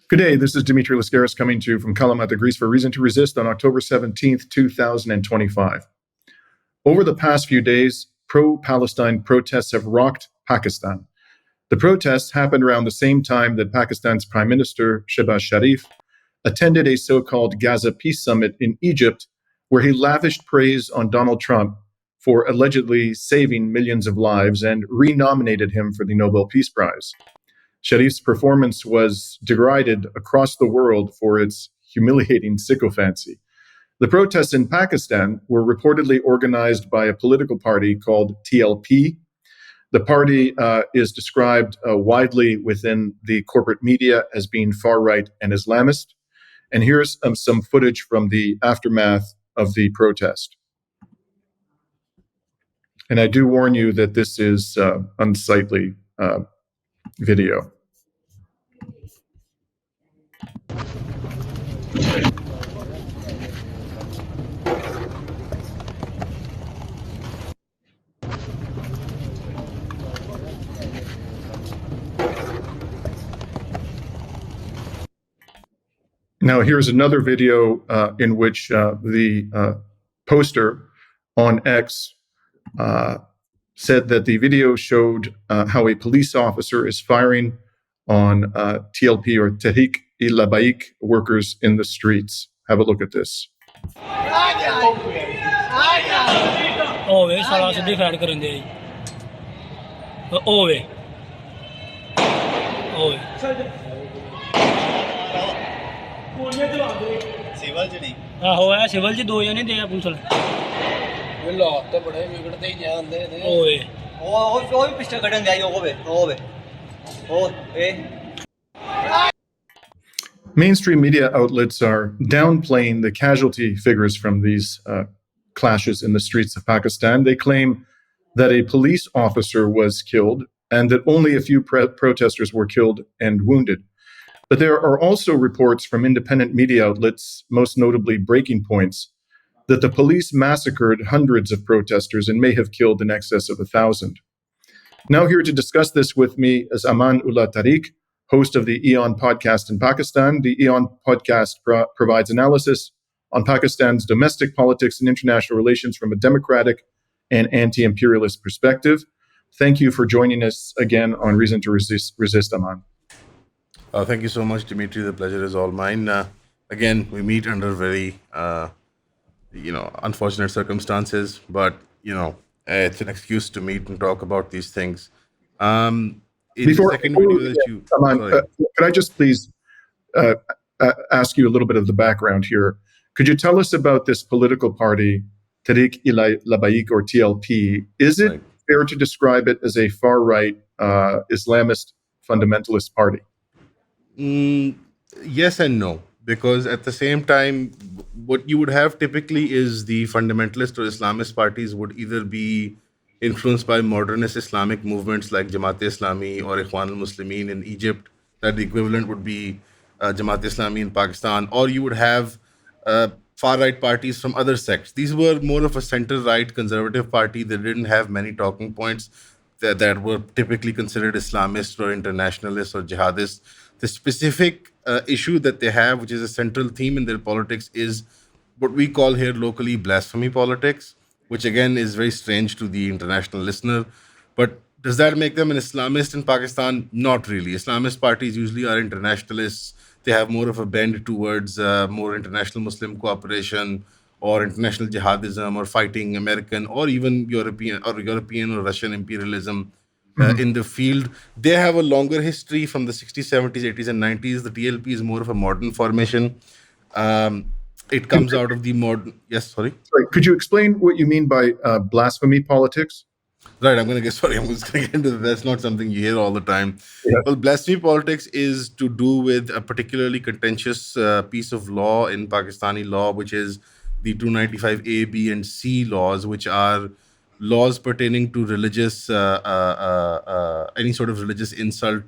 Good day, this is Dimitri Lascaris coming to you from Kalamata, Greece for Reason to Resist on October 17th, 2025. Over the past few days, pro-Palestine protests have rocked Pakistan. The protests happened around the same time that Pakistan's Prime Minister Shehbaz Sharif attended a so-called Gaza Peace Summit in Egypt, where he lavished praise on Donald Trump for allegedly saving millions of lives and renominated him for the Nobel Peace Prize. Sharif's performance was derided across the world for its humiliating sycophancy. The protests in Pakistan were reportedly organized by a political party called TLP. The party is described widely within the corporate media as being far-right and Islamist. And here's some footage from the aftermath of the protest. And I do warn you that this is unsightly video. Now, here's another video in which the poster on X said that the video showed how a police officer is firing on TLP or Tariq and Lascaris workers in the streets. Have a look at this. Civil च दो जने दे police हालात तो बड़े बिगड़ते ही जांदे ने ओ भी पिछले कटन जाई Mainstream media outlets are downplaying the casualty figures from these clashes in the streets of Pakistan. They claim that a police officer was killed and that only a few protesters were killed and wounded. But there are also reports from independent media outlets, most notably Breaking Points, that the police massacred hundreds of protesters and may have killed in excess of 1,000. Now here to discuss this with me is Aman Ullah Tariq, host of the Eon Podcast in Pakistan. The Eon Podcast provides analysis on Pakistan's domestic politics and international relations from a democratic and anti-imperialist perspective. Thank you for joining us again on Reason to Resist, Aman. Thank you so much, Dimitri. The pleasure is all mine. Again, we meet under very, unfortunate circumstances, but, it's an excuse to meet and talk about these things. Aman, could I just please ask you a little bit of the background here? Could you tell us about this political party, Tariq and Lascaris or TLP? Is it fair to describe it as a far-right Islamist fundamentalist party? Yes and no, because at the same time, what you would have typically is the fundamentalist or Islamist parties would either be influenced by modernist Islamic movements like Jamaat-e-Islami or Ikhwan al-Muslimin in Egypt, that the equivalent would be Jamaat-e-Islami in Pakistan, or you would have far-right parties from other sects. These were more of a center-right conservative party. They didn't have many talking points that were typically considered Islamist or internationalist or jihadist. The specific issue that they have, which is a central theme in their politics, is what we call here locally blasphemy politics, which again is very strange to the international listener. But does that make them an Islamist in Pakistan? Not really. Islamist parties usually are internationalists. They have more of a bend towards more international Muslim cooperation or international jihadism or fighting American or even European or Russian imperialism. In the field. They have a longer history from the 60s, 70s, 80s, and 90s. The TLP is more of a modern formation. It comes out of the modern... Yes, sorry? Could you explain what you mean by blasphemy politics? Right, I'm just going to get into that. That's not something you hear all the time. Yeah. Well, blasphemy politics is to do with a particularly contentious piece of law in Pakistani law, which is the 295A, B, and C laws, which are laws pertaining to religious, any sort of religious insult,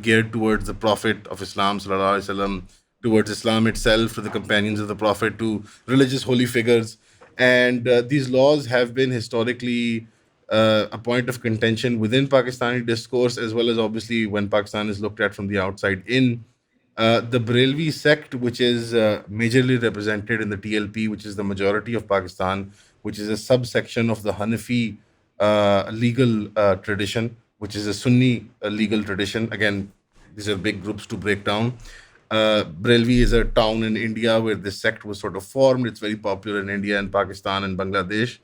geared towards the Prophet of Islam, sallallahu alaihi wasallam, towards Islam itself, to the companions of the Prophet, to religious holy figures. And these laws have been historically a point of contention within Pakistani discourse, as well as obviously when Pakistan is looked at from the outside in. The Barelvi sect, which is majorly represented in the TLP, which is the majority of Pakistan, which is a subsection of the Hanafi legal tradition, which is a Sunni legal tradition. Again, these are big groups to break down. Barelvi is a town in India where this sect was sort of formed. It's very popular in India and Pakistan and Bangladesh.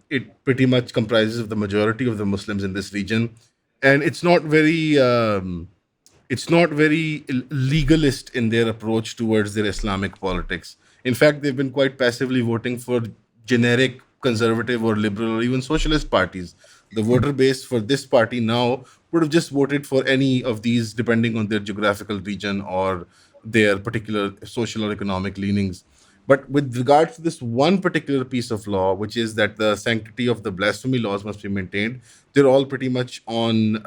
It pretty much comprises of the majority of the Muslims in this region, and it's not very legalist in their approach towards their Islamic politics. In fact, they've been quite passively voting for generic conservative or liberal or even socialist parties. The voter base for this party now would have just voted for any of these, depending on their geographical region or their particular social or economic leanings. But with regards to this one particular piece of law, which is that the sanctity of the blasphemy laws must be maintained, they're all pretty much on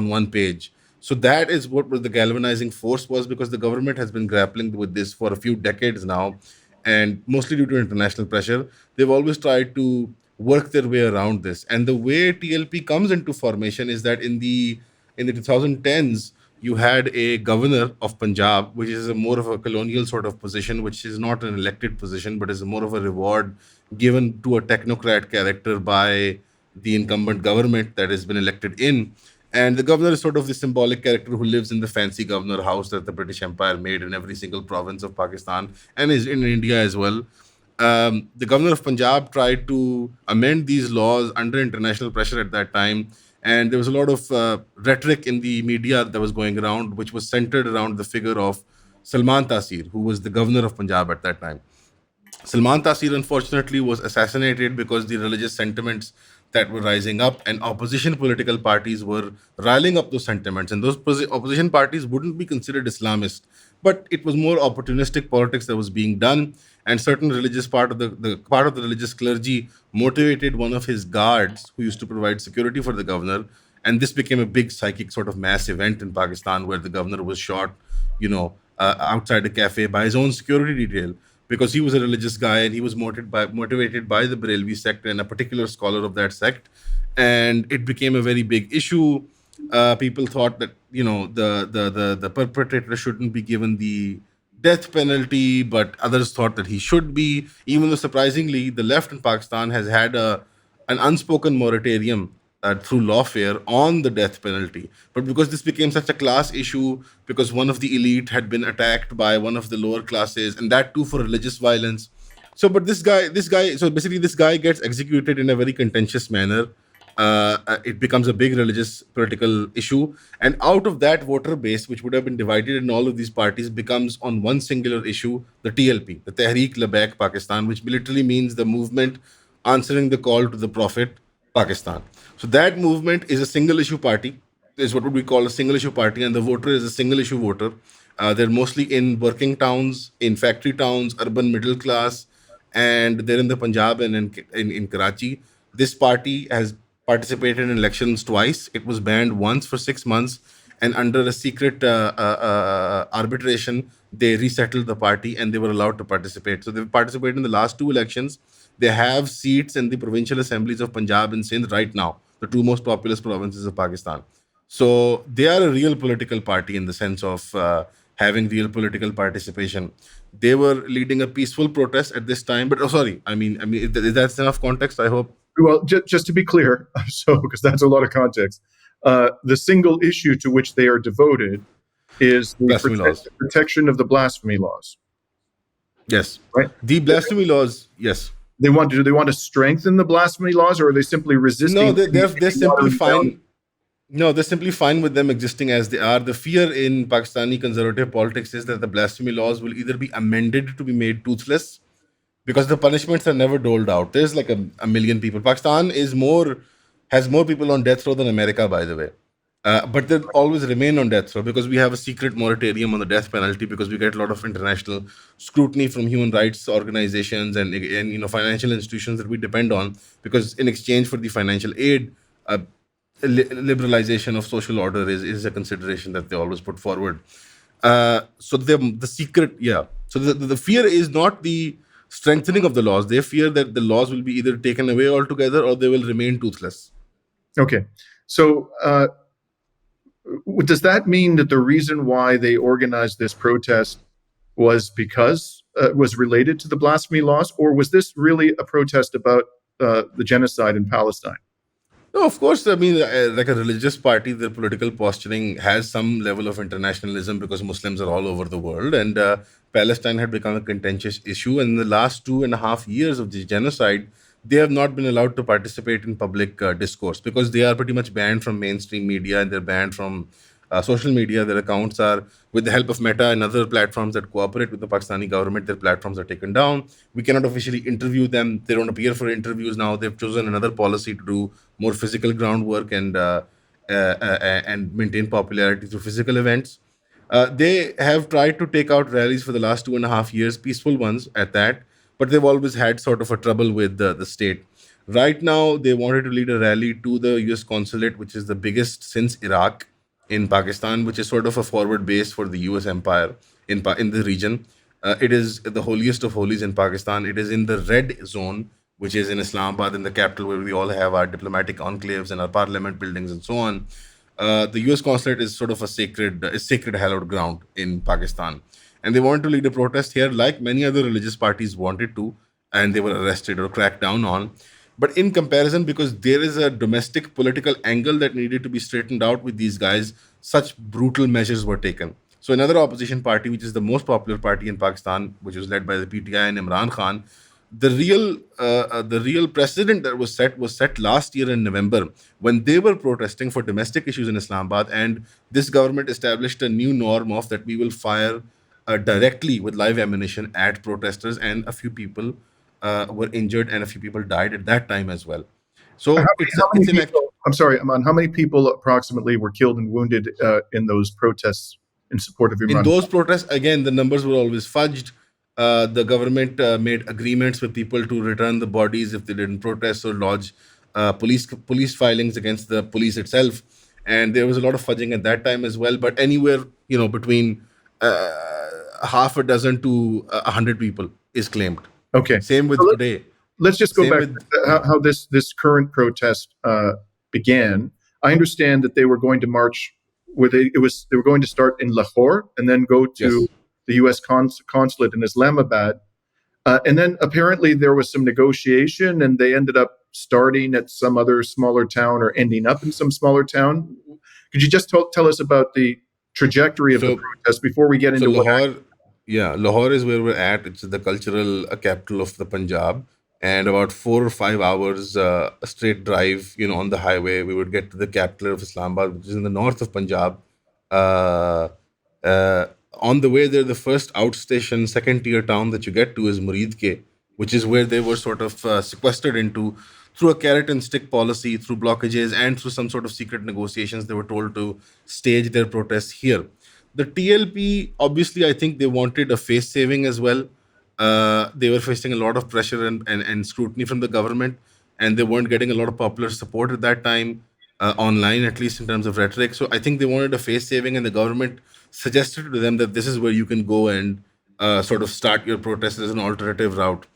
one page. So that is what the galvanizing force was, because the government has been grappling with this for a few decades now, and mostly due to international pressure, they've always tried to work their way around this. And the way TLP comes into formation is that in the 2010s, you had a governor of Punjab, which is more of a colonial sort of position, which is not an elected position, but is more of a reward given to a technocrat character by the incumbent government that has been elected in. And the governor is sort of the symbolic character who lives in the fancy governor house that the British Empire made in every single province of Pakistan and is in India as well. The governor of Punjab tried to amend these laws under international pressure at that time. And there was a lot of rhetoric in the media that was going around, which was centered around the figure of Salman Taseer, who was the governor of Punjab at that time. Salman Taseer, unfortunately, was assassinated because the religious sentiments that were rising up and opposition political parties were riling up those sentiments. And those opposition parties wouldn't be considered Islamist, but it was more opportunistic politics that was being done. And certain religious the part of the religious clergy motivated one of his guards who used to provide security for the governor. And this became a big psychic sort of mass event in Pakistan where the governor was shot, outside a cafe by his own security detail, because he was a religious guy and he was motivated by the Barelvi sect and a particular scholar of that sect, and it became a very big issue. People thought that the perpetrator shouldn't be given the death penalty, but others thought that he should be. Even though surprisingly, the left in Pakistan has had an unspoken moratorium through lawfare on the death penalty. But because this became such a class issue, because one of the elite had been attacked by one of the lower classes, and that too for religious violence. But so basically, this guy gets executed in a very contentious manner. It becomes a big religious political issue, and out of that voter base, which would have been divided in all of these parties, becomes on one singular issue, the TLP, the Tehreek Labbaik Pakistan, which literally means the movement answering the call to the Prophet Pakistan. So that movement is a single issue party, is what would we call a single issue party, and the voter is a single issue voter. They're mostly in working towns, in factory towns, urban middle class, and they're in the Punjab and in Karachi. This party has participated in elections twice. It was banned once for 6 months, and under a secret arbitration, they resettled the party and they were allowed to participate. So they've participated in the last two elections. They have seats in the provincial assemblies of Punjab and Sindh right now, the two most populous provinces of Pakistan. So they are a real political party in the sense of having real political participation. They were leading a peaceful protest at this time, but that's enough context, I hope. Well, just to be clear, so because that's a lot of context, the single issue to which they are devoted is the protection of the blasphemy laws. Yes, right. The blasphemy laws. Yes. Do they want to strengthen the blasphemy laws, or are they simply resisting? No, they're simply fine. No, they're simply fine with them existing as they are. The fear in Pakistani conservative politics is that the blasphemy laws will either be amended to be made toothless, because the punishments are never doled out. There's like a million people. Pakistan has more people on death row than America, by the way. But they'll always remain on death row because we have a secret moratorium on the death penalty, because we get a lot of international scrutiny from human rights organizations and financial institutions that we depend on, because in exchange for the financial aid, liberalization of social order is a consideration that they always put forward. So the secret, yeah. So the fear is not the strengthening of the laws. They fear that the laws will be either taken away altogether or they will remain toothless. Okay. So does that mean that the reason why they organized this protest was because was related to the blasphemy laws, or was this really a protest about the genocide in Palestine? No, of course. I mean, like a religious party, their political posturing has some level of internationalism because Muslims are all over the world, and Palestine had become a contentious issue. And in the last 2.5 years of the genocide, they have not been allowed to participate in public discourse because they are pretty much banned from mainstream media and they're banned from social media. Their accounts are, with the help of Meta and other platforms that cooperate with the Pakistani government, their platforms are taken down. We cannot officially interview them. They don't appear for interviews now. They've chosen another policy to do more physical groundwork and maintain popularity through physical events. They have tried to take out rallies for the last 2.5 years, peaceful ones at that, but they've always had sort of a trouble with the state. Right now, they wanted to lead a rally to the US consulate, which is the biggest since Iraq in Pakistan, which is sort of a forward base for the US empire in the region. It is the holiest of holies in Pakistan. It is in the red zone, which is in Islamabad, in the capital, where we all have our diplomatic enclaves and our parliament buildings and so on. The U.S. consulate is sort of a sacred hallowed ground in Pakistan, and they wanted to lead a protest here, like many other religious parties wanted to, and they were arrested or cracked down on. But in comparison, because there is a domestic political angle that needed to be straightened out with these guys, such brutal measures were taken. So another opposition party, which is the most popular party in Pakistan, which was led by the PTI and Imran Khan, the real precedent that was set last year in November when they were protesting for domestic issues in Islamabad, and this government established a new norm of that we will fire directly with live ammunition at protesters, and a few people were injured and a few people died at that time as well. How So many, it's how many it's an act. people? I'm sorry, Aman. How many people approximately were killed and wounded in those protests in support of In Imran? those protests, again, the numbers were always fudged. The government made agreements with people to return the bodies if they didn't protest or lodge police filings against the police itself, and there was a lot of fudging at that time as well. But anywhere between half a dozen to 100 people is claimed. Okay, Same so with today. let's just go Same back with to how this current protest began. I understand that they were going to march they were going to start in Lahore and then go to yes. the U.S. Consulate in Islamabad, and then apparently there was some negotiation, and they ended up starting at some other smaller town or ending up in some smaller town. Could you just tell us about the trajectory of the So protest before we get So into what? Lahore, yeah, Lahore is where we're at. It's the cultural capital of the Punjab, and about 4 or 5 hours a straight drive, on the highway, we would get to the capital of Islamabad, which is in the north of Punjab. Uh, on the way there, the first outstation, second tier town that you get to is Murid Ke, which is where they were sort of sequestered into through a carrot and stick policy, through blockages, and through some sort of secret negotiations. They were told to stage their protests here. The TLP, obviously, I think they wanted a face saving as well. They were facing a lot of pressure and scrutiny from the government, and they weren't getting a lot of popular support at that time, online, at least in terms of rhetoric. So I think they wanted a face saving, and the government suggested to them that this is where you can go and sort of start your protest as an alternative route.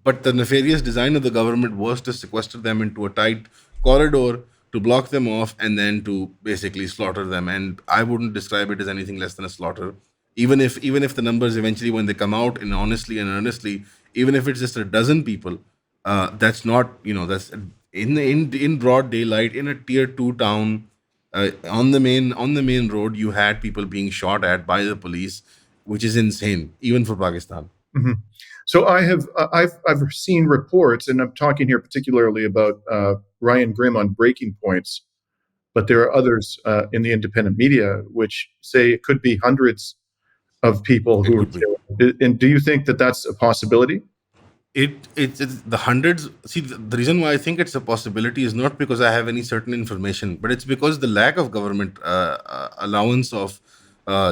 But the nefarious design of the government was to sequester them into a tight corridor, to block them off, and then to basically slaughter them. And I wouldn't describe it as anything less than a slaughter. Even if the numbers eventually, when they come out and honestly and earnestly, even if it's just a dozen people, that's not, that's in broad daylight in a tier 2 town, on the main road. You had people being shot at by the police, which is insane, even for Pakistan. Mhm. So I've seen reports, and I'm talking here particularly about Ryan Grimm on Breaking Points, but there are others in the independent media which say it could be hundreds of people It who are could be. killed. And do you think that that's a possibility? It's the hundreds. See, the reason why I think it's a possibility is not because I have any certain information, but it's because the lack of government allowance of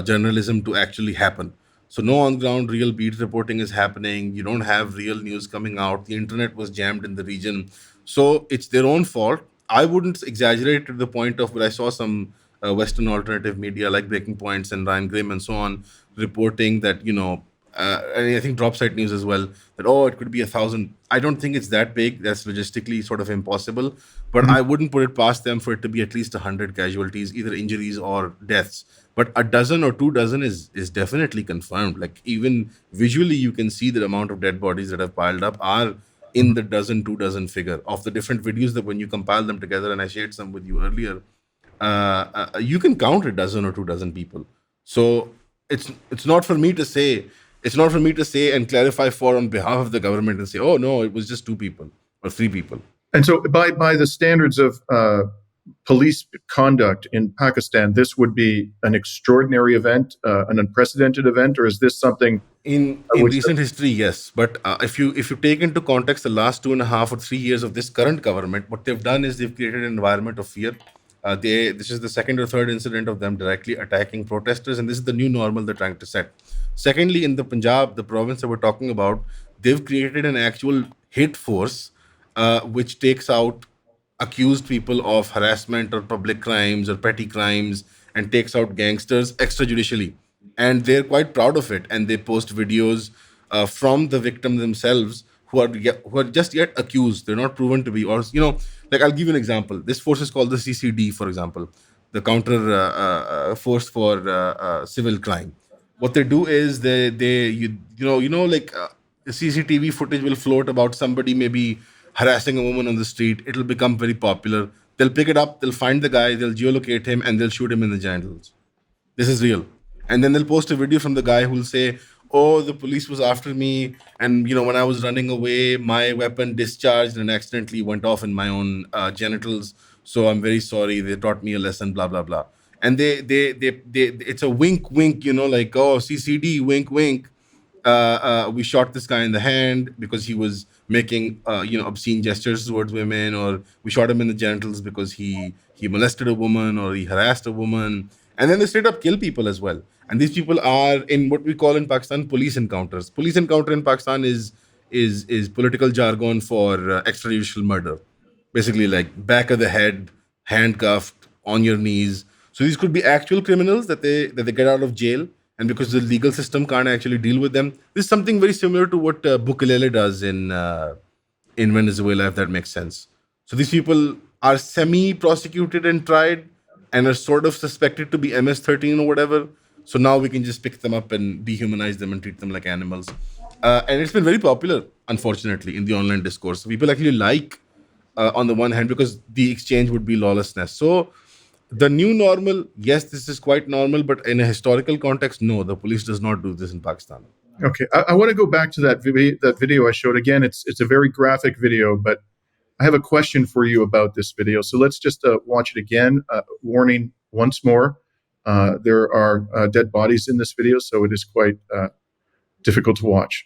journalism to actually happen. So no on ground real beat reporting is happening. You don't have real news coming out. The internet was jammed in the region, so it's their own fault. I wouldn't exaggerate to the point of, but I saw some Western alternative media like Breaking Points and Ryan Grimm and so on reporting that and I think drop site news as well, that, oh, it could be 1,000. I don't think it's that big. That's logistically sort of impossible. But I wouldn't put it past them for it to be at least 100 casualties, either injuries or deaths. But a dozen or 2 dozen is definitely confirmed. Like, even visually, you can see the amount of dead bodies that have piled up are in the dozen, 2 dozen figure of the different videos that when you compile them together, and I shared some with you earlier, you can count a dozen or 2 dozen people. So it's not for me to say. It's not for me to say and clarify for on behalf of the government and say, oh no, it was just 2 people or 3 people. And so, by the standards of police conduct in Pakistan, this would be an extraordinary event, an unprecedented event, or is this something In recent history, yes, but if you take into context the last 2.5 or 3 years of this current government, what they've done is they've created an environment of fear. This is the second or third incident of them directly attacking protesters, and this is the new normal they're trying to set. Secondly, in the Punjab, the province that we're talking about, they've created an actual hate force, which takes out accused people of harassment or public crimes or petty crimes and takes out gangsters extrajudicially. And they're quite proud of it. And they post videos from the victim themselves who are just yet accused. They're not proven to be, or, like, I'll give you an example. This force is called the CCD, for example, the counter force for civil crime. What they do is like CCTV footage will float about somebody maybe harassing a woman on the street. It'll become very popular. They'll pick it up, they'll find the guy, they'll geolocate him, and they'll shoot him in the genitals. This is real. And then they'll post a video from the guy who'll say, oh, the police was after me, and when I was running away, my weapon discharged and accidentally went off in my own genitals, so I'm very sorry, they taught me a lesson, blah blah blah. And they it's a wink wink, like, oh, CCD, wink wink. We shot this guy in the hand because he was making obscene gestures towards women, or we shot him in the genitals because he molested a woman or he harassed a woman. And then they straight up kill people as well. And these people are in what we call in Pakistan police encounters. Police encounter in Pakistan is political jargon for extrajudicial murder. Basically, like, back of the head, handcuffed, on your knees. So these could be actual criminals that they get out of jail, and because the legal system can't actually deal with them. This is something very similar to what Bukelele does in Venezuela, if that makes sense. So these people are semi-prosecuted and tried, and are sort of suspected to be MS-13 or whatever. So now we can just pick them up and dehumanize them and treat them like animals. And it's been very popular, unfortunately, in the online discourse. So people actually like, on the one hand, because the exchange would be lawlessness. So the new normal, yes, this is quite normal, but in a historical context, no, the police does not do this in Pakistan. Okay, I want to go back to that video I showed. Again, it's a very graphic video, but I have a question for you about this video. So let's just watch it again. Warning once more, there are dead bodies in this video, so it is quite difficult to watch.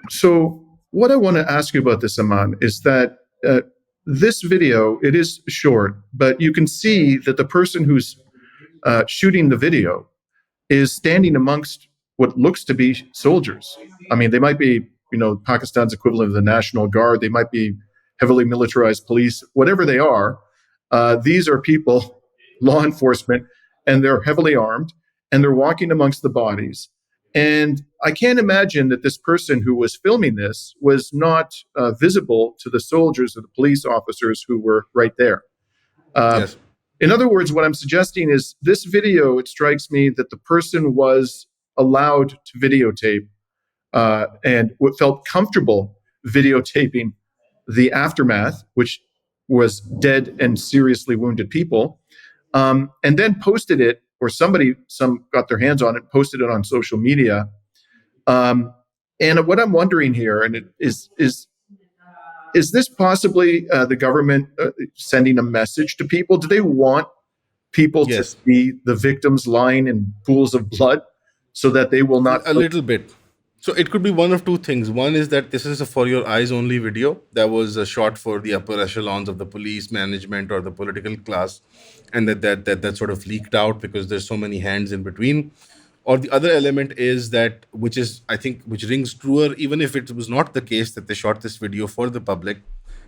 So what I want to ask you about this, Aman, is that this video, it is short, but you can see that the person who's shooting the video is standing amongst what looks to be soldiers. I mean, they might be, Pakistan's equivalent of the National Guard. They might be heavily militarized police, whatever they are. These are people, law enforcement, and they're heavily armed, and they're walking amongst the bodies. And I can't imagine that this person who was filming this was not visible to the soldiers or the police officers who were right there. Yes. In other words, what I'm suggesting is this video, it strikes me that the person was allowed to videotape and felt comfortable videotaping the aftermath, which was dead and seriously wounded people, and then posted it, or some got their hands on it, posted it on social media. And what I'm wondering here, and is this possibly the government sending a message to people? Do they want people to see the victims lying in pools of blood so that they will not? A little bit. So it could be one of two things. One is that this is a for your eyes only video that was shot for the upper echelons of the police management or the political class, and that sort of leaked out because there's so many hands in between. Or the other element is that, which rings truer, even if it was not the case that they shot this video for the public,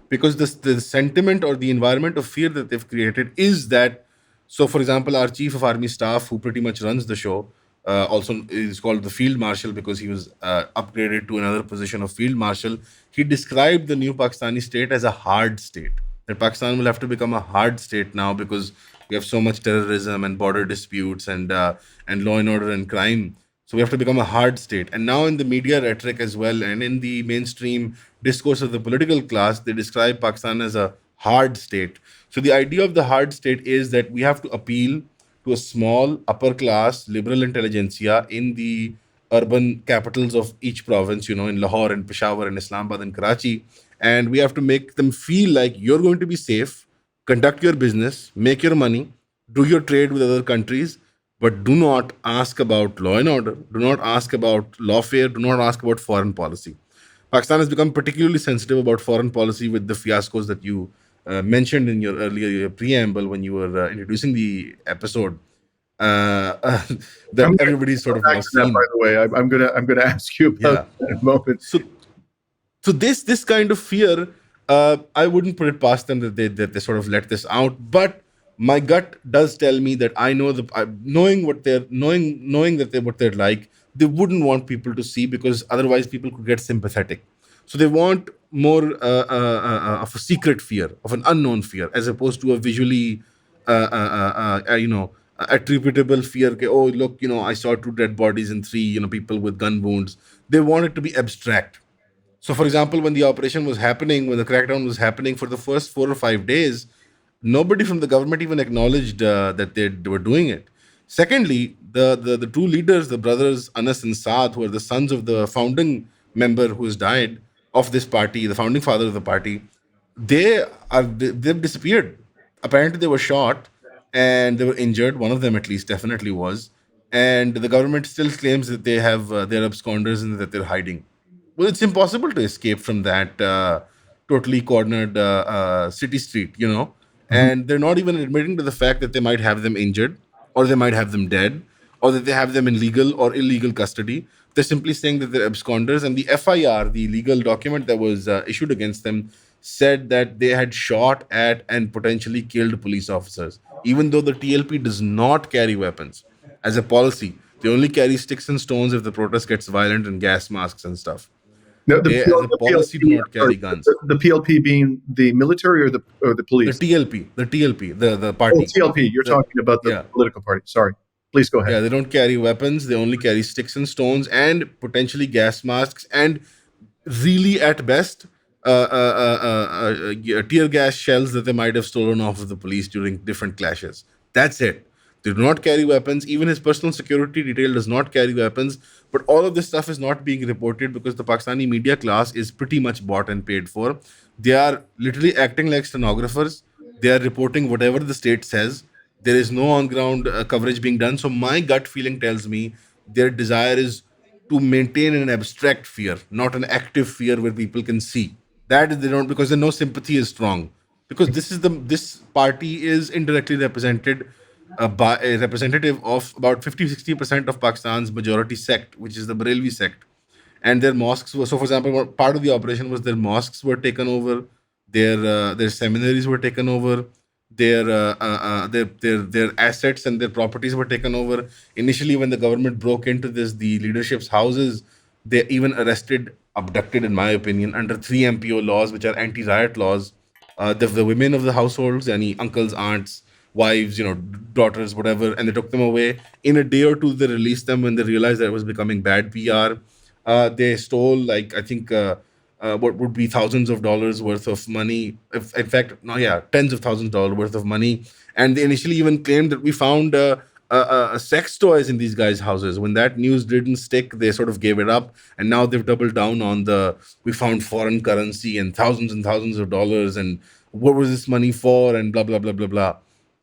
because the sentiment or the environment of fear that they've created is that. So, for example, our chief of army staff, who pretty much runs the show, also is called the field marshal because he was upgraded to another position of field marshal. He described the new Pakistani state as a hard state. That Pakistan will have to become a hard state now because we have so much terrorism and border disputes and law and order and crime. So we have to become a hard state. And now in the media rhetoric as well, and in the mainstream discourse of the political class, they describe Pakistan as a hard state. So the idea of the hard state is that we have to appeal to a small, upper class, liberal intelligentsia in the urban capitals of each province, in Lahore and Peshawar and Islamabad and Karachi. And we have to make them feel like you're going to be safe, conduct your business, make your money, do your trade with other countries, but do not ask about law and order, do not ask about lawfare, do not ask about foreign policy. Pakistan has become particularly sensitive about foreign policy with the fiascos that you mentioned in your earlier preamble when you were introducing the episode. That everybody's sort of now That, seen. by the way, I'm gonna ask you about that in a moment. So this kind of fear, I wouldn't put it past them that they sort of let this out. But my gut does tell me that I know knowing what what they're like, they wouldn't want people to see because otherwise people could get sympathetic. So they want more of a secret fear, of an unknown fear, as opposed to a visually, attributable fear. Oh, look, I saw 2 dead bodies and 3, people with gun wounds. They want it to be abstract. So, for example, when the operation was happening, when the crackdown was happening for the first 4 or 5 days, nobody from the government even acknowledged that they were doing it. Secondly, the two leaders, the brothers Anas and Saad, who are the sons of the founding member who has died of this party, the founding father of the party, they've disappeared. Apparently, they were shot and they were injured. One of them, at least, definitely was. And the government still claims that they're absconders and that they're hiding. Well, it's impossible to escape from that totally cornered city street. And they're not even admitting to the fact that they might have them injured, or they might have them dead, or that they have them in legal or illegal custody. They're simply saying that they're absconders. And the FIR, the legal document that was issued against them, said that they had shot at and potentially killed police officers, even though the TLP does not carry weapons as a policy. They only carry sticks and stones if the protest gets violent, and gas masks and stuff. No, They, as a policy, do not carry guns. The PLP being the military or the The police? TLP, the Oh, party. TLP. You're talking about the Yeah. political party. Sorry. Please go ahead. Yeah, they don't carry weapons. They only carry sticks and stones and potentially gas masks, and really, at best, tear gas shells that they might have stolen off of the police during different clashes. That's it. They do not carry weapons. Even his personal security detail does not carry weapons. But all of this stuff is not being reported because the Pakistani media class is pretty much bought and paid for. They are literally acting like stenographers. They are reporting whatever the state says. There is no on ground coverage being done. So my gut feeling tells me their desire is to maintain an abstract fear, not an active fear where people can see. That is, they don't, because they know sympathy is strong. Because this party is indirectly represented by a representative of about 50-60% of Pakistan's majority sect, which is the Barelvi sect. And their mosques were, so for example, part of the operation was their mosques were taken over, their seminaries were taken over, their assets and their properties were taken over. Initially, when the government broke into the leadership's houses, they even abducted, in my opinion, under 3 MPO laws, which are anti-riot laws, the women of the households, any uncles, aunts, wives, daughters, whatever, and they took them away. In a day or two, they released them when they realized that it was becoming bad PR. They stole, like, I think, what would be thousands of dollars worth of money. In fact, no, yeah, tens of thousands of dollars worth of money. And they initially even claimed that we found sex toys in these guys' houses. When that news didn't stick, they sort of gave it up. And now they've doubled down on we found foreign currency and thousands of dollars. And what was this money for? And blah, blah, blah, blah, blah.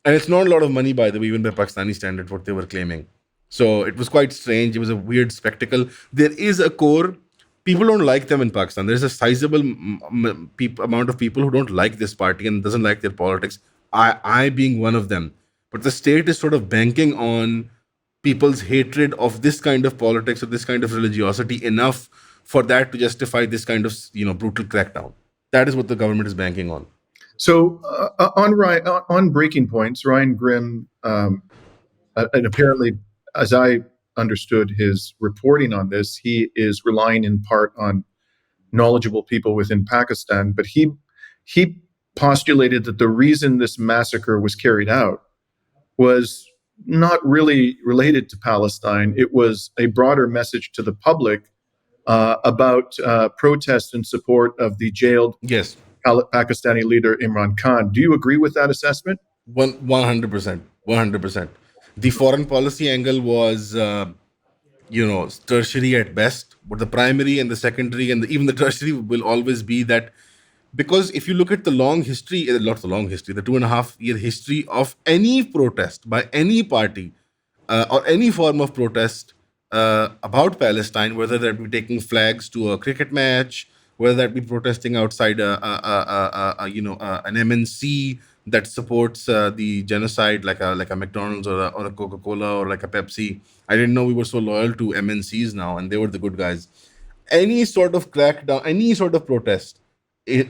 And it's not a lot of money, by the way, even by Pakistani standards, what they were claiming. So it was quite strange. It was a weird spectacle. There is a core. People don't like them in Pakistan. There's a sizable amount of people who don't like this party and doesn't like their politics. I being one of them. But the state is sort of banking on people's hatred of this kind of politics or this kind of religiosity enough for that to justify this kind of brutal crackdown. That is what the government is banking on. So on breaking points, Ryan Grimm, and apparently, as I understood his reporting on this, he is relying in part on knowledgeable people within Pakistan. But he postulated that the reason this massacre was carried out was not really related to Palestine. It was a broader message to the public about protest in support of the jailed Yes, Pakistani leader Imran Khan. Do you agree with that assessment? 100%, 100%. The foreign policy angle was, tertiary at best, but the primary and the secondary and even the tertiary will always be that, because if you look at the long history, not the long history, the 2.5 year history of any protest by any party or any form of protest about Palestine, whether that be taking flags to a cricket match, whether that be protesting outside an MNC that supports the genocide, like a McDonald's or a Coca-Cola or like a Pepsi. I didn't know we were so loyal to MNCs now, and they were the good guys. Any sort of crackdown, any sort of protest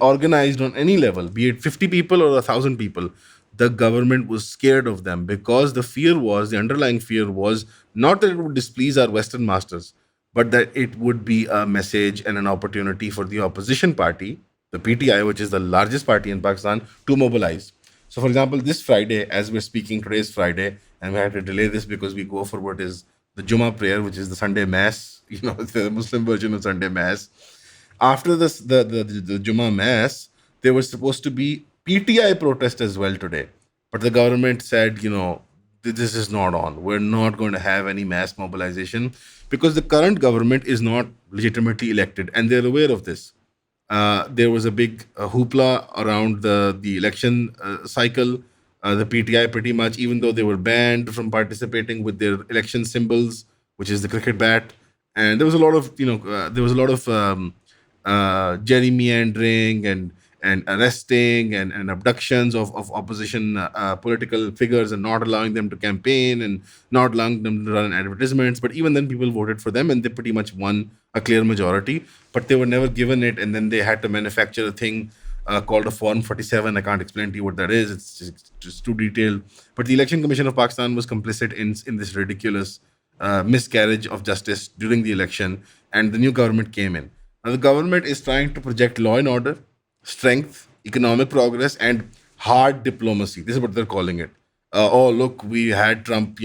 organized on any level, be it 50 people or 1,000 people, the government was scared of them because the underlying fear was not that it would displease our Western masters, but that it would be a message and an opportunity for the opposition party, the PTI, which is the largest party in Pakistan, to mobilize. So, for example, this Friday, as we're speaking, today is Friday, and we had to delay this because we go for what is the Jummah prayer, which is the Sunday Mass, the Muslim version of Sunday Mass. After the Jummah Mass, there was supposed to be PTI protest as well today. But the government said, this is not on. We're not going to have any mass mobilization because the current government is not legitimately elected, and they're aware of this. There was a big hoopla around the election cycle. The PTI pretty much, even though they were banned from participating with their election symbols, which is the cricket bat, and there was a lot of gerrymandering and arresting and abductions of opposition political figures and not allowing them to campaign and not allowing them to run advertisements. But even then, people voted for them and they pretty much won a clear majority. But they were never given it, and then they had to manufacture a thing called a Form 47. I can't explain to you what that is. It's just too detailed. But the Election Commission of Pakistan was complicit in this ridiculous miscarriage of justice during the election, and the new government came in. Now, the government is trying to project law and order, strength, economic progress, and hard diplomacy. This is what they're calling it. Look, we had Trump,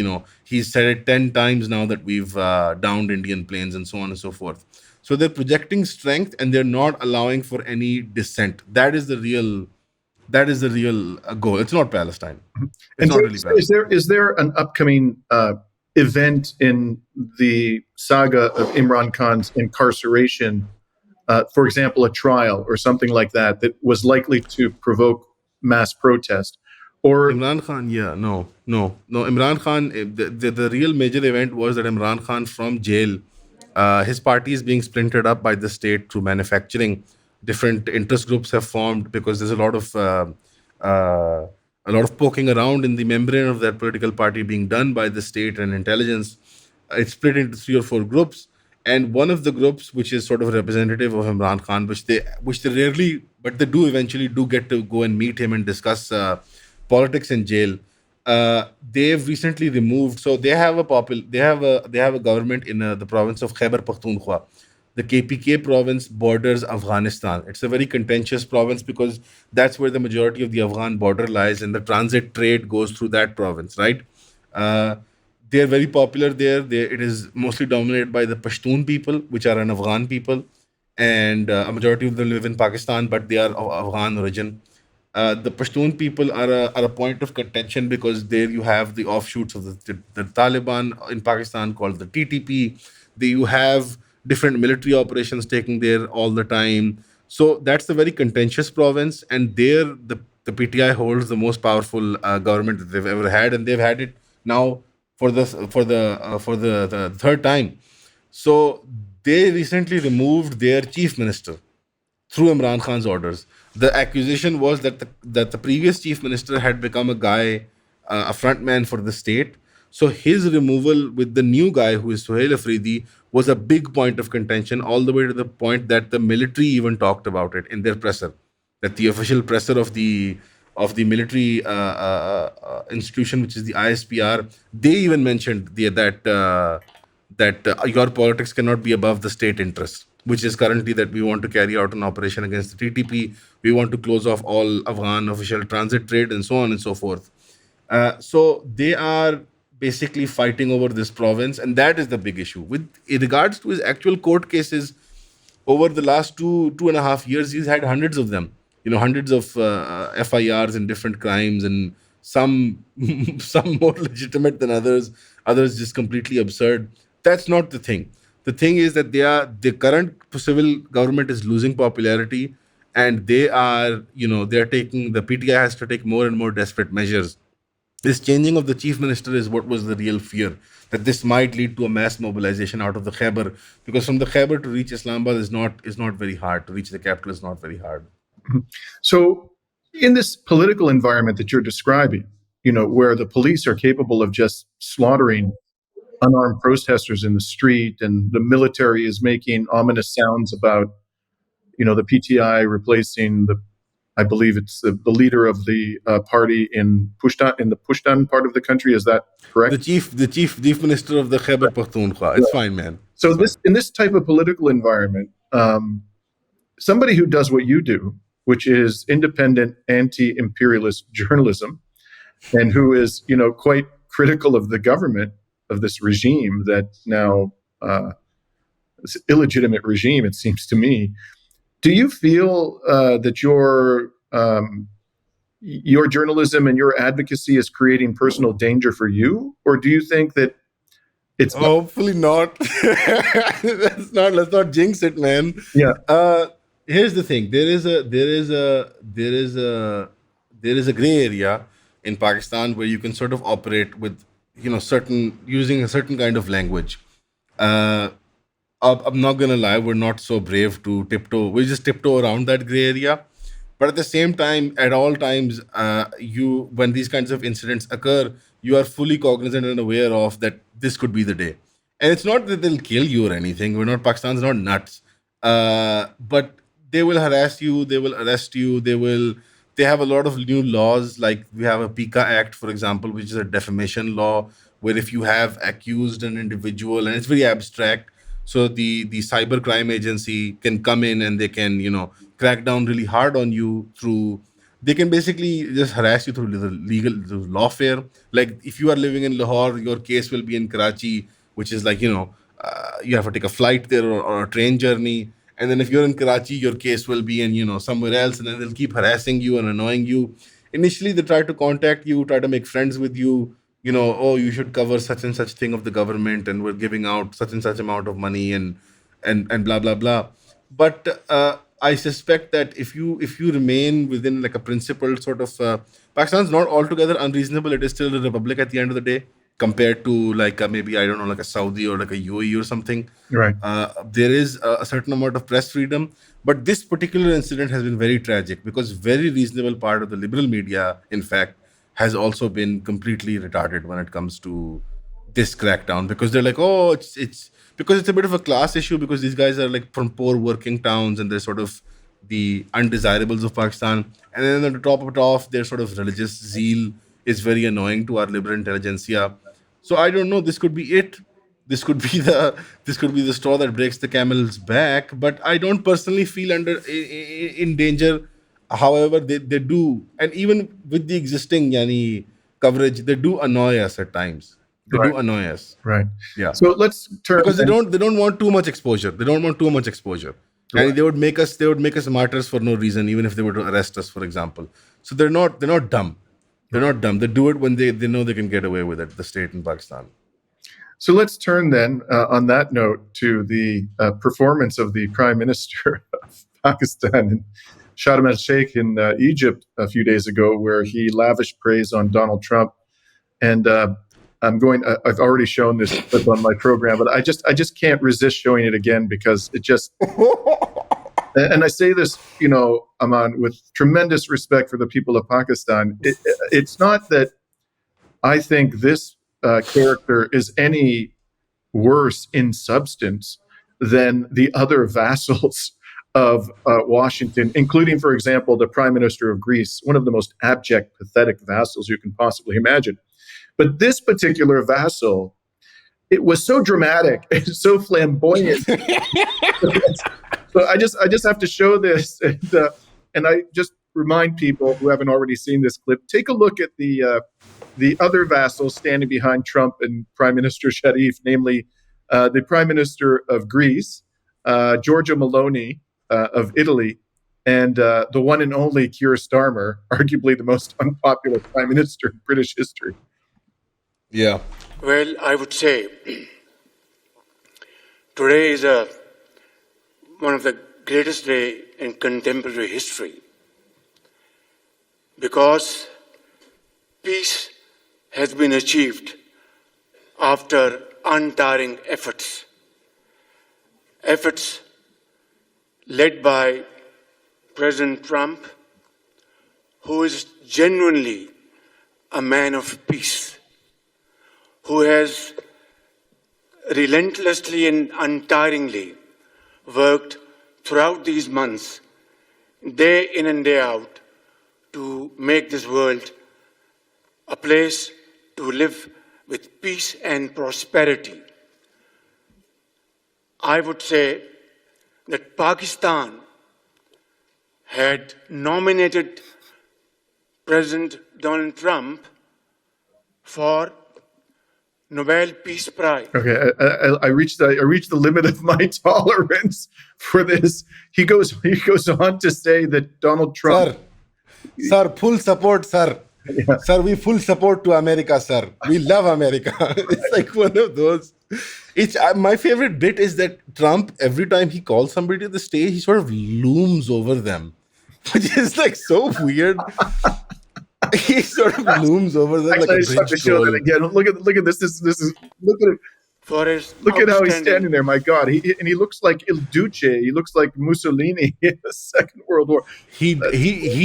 he's said it 10 times now that we've downed Indian planes and so on and so forth. So they're projecting strength and they're not allowing for any dissent. That is the real goal. It's not Palestine. It's not really Palestine. Is there an upcoming event in the saga of Imran Khan's incarceration, for example, a trial or something like that was likely to provoke mass protest? Or Imran Khan, no. Imran Khan, the real major event was that Imran Khan from jail, his party is being splintered up by the state through manufacturing. Different interest groups have formed because there's a lot of poking around in the membrane of that political party being done by the state and intelligence. It's split into 3 or 4 groups, and one of the groups, which is sort of representative of Imran Khan, which they rarely, but they do eventually get to go and meet him and discuss politics in jail. They've recently removed. So they have a government in the province of Khyber Pakhtunkhwa. The KPK province borders Afghanistan. It's a very contentious province because that's where the majority of the Afghan border lies, and the transit trade goes through that province, right? They're very popular there. It is mostly dominated by the Pashtun people, which are an Afghan people, and a majority of them live in Pakistan, but they are of Afghan origin. The Pashtun people are a point of contention because there you have the offshoots of the Taliban in Pakistan called the TTP. You have different military operations taking there all the time. So that's a very contentious province, and there the PTI holds the most powerful government that they've ever had, and they've had it now for the third time. So they recently removed their chief minister through Imran Khan's orders. The accusation was that the previous chief minister had become a guy, a front man for the state. So his removal with the new guy, who is Suhail Afridi, was a big point of contention, all the way to the point that the military even talked about it in their presser. that the official presser of the military institution, which is the ISPR, they even mentioned that your politics cannot be above the state interest, which is currently that we want to carry out an operation against the TTP. We want to close off all Afghan official transit trade and so on and so forth. So they are basically fighting over this province, and that is the big issue. With in regards to his actual court cases, over the last 2.5 years, he's had hundreds of them. Hundreds of FIRs in different crimes, and some some more legitimate than others. Others just completely absurd. That's not the thing. The thing is that the current civil government is losing popularity, and they're taking the PTI has to take more and more desperate measures. This changing of the chief minister is what was the real fear, that this might lead to a mass mobilization out of the Khyber, because from the Khyber to reach Islamabad is not very hard. To reach the capital is not very hard. So, in this political environment that you're describing, where the police are capable of just slaughtering unarmed protesters in the street, and the military is making ominous sounds about, the PTI replacing I believe it's the leader of the party in the Pushtan part of the country. Is that correct? The chief minister of the Khyber Pakhtunkhwa. It's fine, man. So in this type of political environment, somebody who does what you do, which is independent anti-imperialist journalism, and who is quite critical of the government, of this regime that now this illegitimate regime, it seems to me. Do you feel that your journalism and your advocacy is creating personal danger for you, or do you think that it's hopefully not? Let's not jinx it, man. Yeah. Here's the thing. There is a gray area in Pakistan where you can sort of operate with using a certain kind of language. I'm not gonna lie, we're not so brave to tiptoe. We just tiptoe around that gray area. But at the same time, at all times, when these kinds of incidents occur, you are fully cognizant and aware of that this could be the day. And it's not that they'll kill you or anything. Pakistan's not nuts. But they will harass you, they will arrest you, they have a lot of new laws, like we have a PICA Act, for example, which is a defamation law, where if you have accused an individual, and it's very abstract, so the cyber crime agency can come in and they can crack down really hard on you they can basically just harass you through through lawfare. Like if you are living in Lahore, your case will be in Karachi, which is like you have to take a flight there, or a train journey. And then if you're in Karachi, your case will be in somewhere else, and then they'll keep harassing you and annoying you. Initially, they try to contact you, try to make friends with you. Oh, you should cover such and such thing of the government, and we're giving out such and such amount of money, and blah blah blah. But I suspect that if you remain within like a principled sort of Pakistan's not altogether unreasonable. It is still a republic at the end of the day, compared to like maybe I don't know, like a Saudi or like a UAE or something. Right. There is a certain amount of press freedom, but this particular incident has been very tragic because very reasonable part of the liberal media, in fact, has also been completely retarded when it comes to this crackdown, because they're like, oh, it's because it's a bit of a class issue, because these guys are like from poor working towns and they're sort of the undesirables of Pakistan. And then on the top of it off, their sort of religious zeal is very annoying to our liberal intelligentsia. So I don't know, this could be it. This could be the straw that breaks the camel's back. But I don't personally feel in danger. However, they do, and even with the existing coverage, they do annoy us at times. They do annoy us. Right. Yeah. So let's turn, because they don't want too much exposure. Right. And they would make us martyrs for no reason, even if they were to arrest us, for example. So they're not dumb. They're not dumb. They do it when they know they can get away with it. The state in Pakistan. So let's turn then, on that note, to the performance of the Prime Minister of Pakistan, Sharm el-Sheikh in Egypt a few days ago, where he lavished praise on Donald Trump. And I've already shown this clip on my program, but I just can't resist showing it again, because it just, and I say this, Aman, with tremendous respect for the people of Pakistan. It's not that I think this character is any worse in substance than the other vassals of Washington, including, for example, the Prime Minister of Greece, one of the most abject, pathetic vassals you can possibly imagine. But this particular vassal, it was so dramatic and so flamboyant. So I just have to show this, and I just remind people who haven't already seen this clip, take a look at the other vassals standing behind Trump and Prime Minister Sharif, namely the Prime Minister of Greece, Giorgia Meloni of Italy, and the one and only Keir Starmer, arguably the most unpopular Prime Minister in British history. Yeah. Well, I would say today is one of the greatest days in contemporary history because peace has been achieved after untiring efforts led by President Trump, who is genuinely a man of peace, who has relentlessly and untiringly worked throughout these months, day in and day out, to make this world a place to live with peace and prosperity. I would say that Pakistan had nominated President Donald Trump for Nobel Peace Prize. Okay, I reached the limit of my tolerance for this. He goes on to say that Donald Trump. Sir, full support, sir. Yeah. Sir, we full support to America, sir. We love America. It's like one of those. It's my favorite bit is that Trump, every time he calls somebody to the stage, he sort of looms over them, which is like so weird. He sort of looms over them. Actually, like I just have to show that again. Look at this. This is look at it. Look at how he's standing there. My God, he looks like Il Duce. He looks like Mussolini in the Second World War. He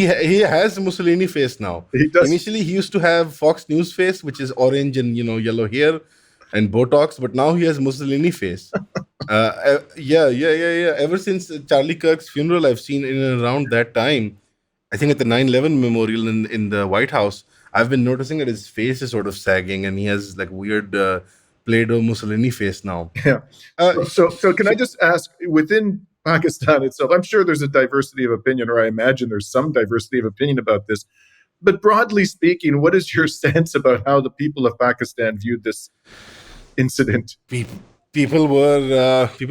has Mussolini face now. He does. Initially, he used to have Fox News face, which is orange and yellow hair and Botox, but now he has Mussolini face. Yeah. Ever since Charlie Kirk's funeral, I've seen in and around that time, I think at the 9/11 memorial in the White House, I've been noticing that his face is sort of sagging and he has like weird Play-Doh Mussolini face now. Yeah. So can I just ask, within Pakistan itself, I'm sure there's a diversity of opinion, or I imagine there's some diversity of opinion about this. But broadly speaking, what is your sense about how the people of Pakistan viewed this incident? People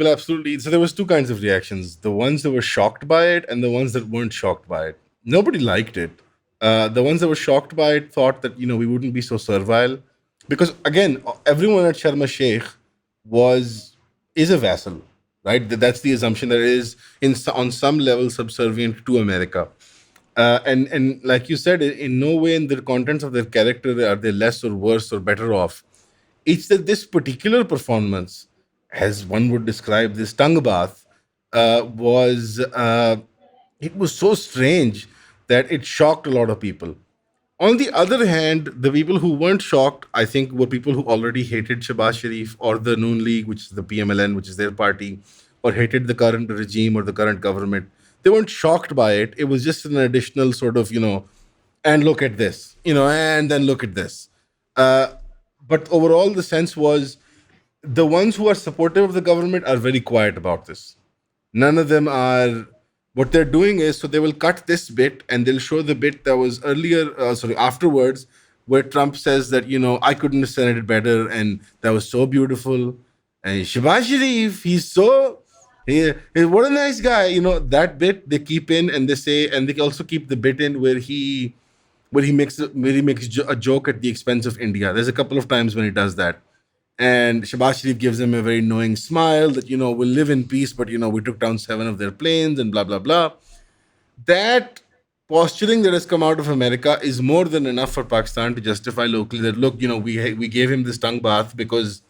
absolutely. So there was two kinds of reactions: the ones that were shocked by it and the ones that weren't shocked by it. Nobody liked it. The ones that were shocked by it thought that we wouldn't be so servile, because again, everyone at Sharm el-Sheikh is a vassal, right? That's the assumption that it is on some level subservient to America. And like you said, in no way in the contents of their character are they less or worse or better off. It's that this particular performance, as one would describe this tongue bath, it was so strange that it shocked a lot of people. On the other hand, the people who weren't shocked, I think, were people who already hated Shehbaz Sharif or the Noon League, which is the PMLN, which is their party, or hated the current regime or the current government. They weren't shocked by it. It was just an additional sort of, and look at this, and then look at this. But overall, the sense was the ones who are supportive of the government are very quiet about this. None of them are. What they're doing is, so they will cut this bit and they'll show the bit that was afterwards, where Trump says that, I couldn't have said it better and that was so beautiful. And Shehbaz Sharif, what a nice guy. That bit they keep in and they say, and they also keep the bit in where he makes a joke at the expense of India. There's a couple of times when he does that. And Shehbaz Sharif gives them a very knowing smile that, we'll live in peace, but, we took down 7 of their planes and blah, blah, blah. That posturing that has come out of America is more than enough for Pakistan to justify locally that, look, we gave him this tongue bath because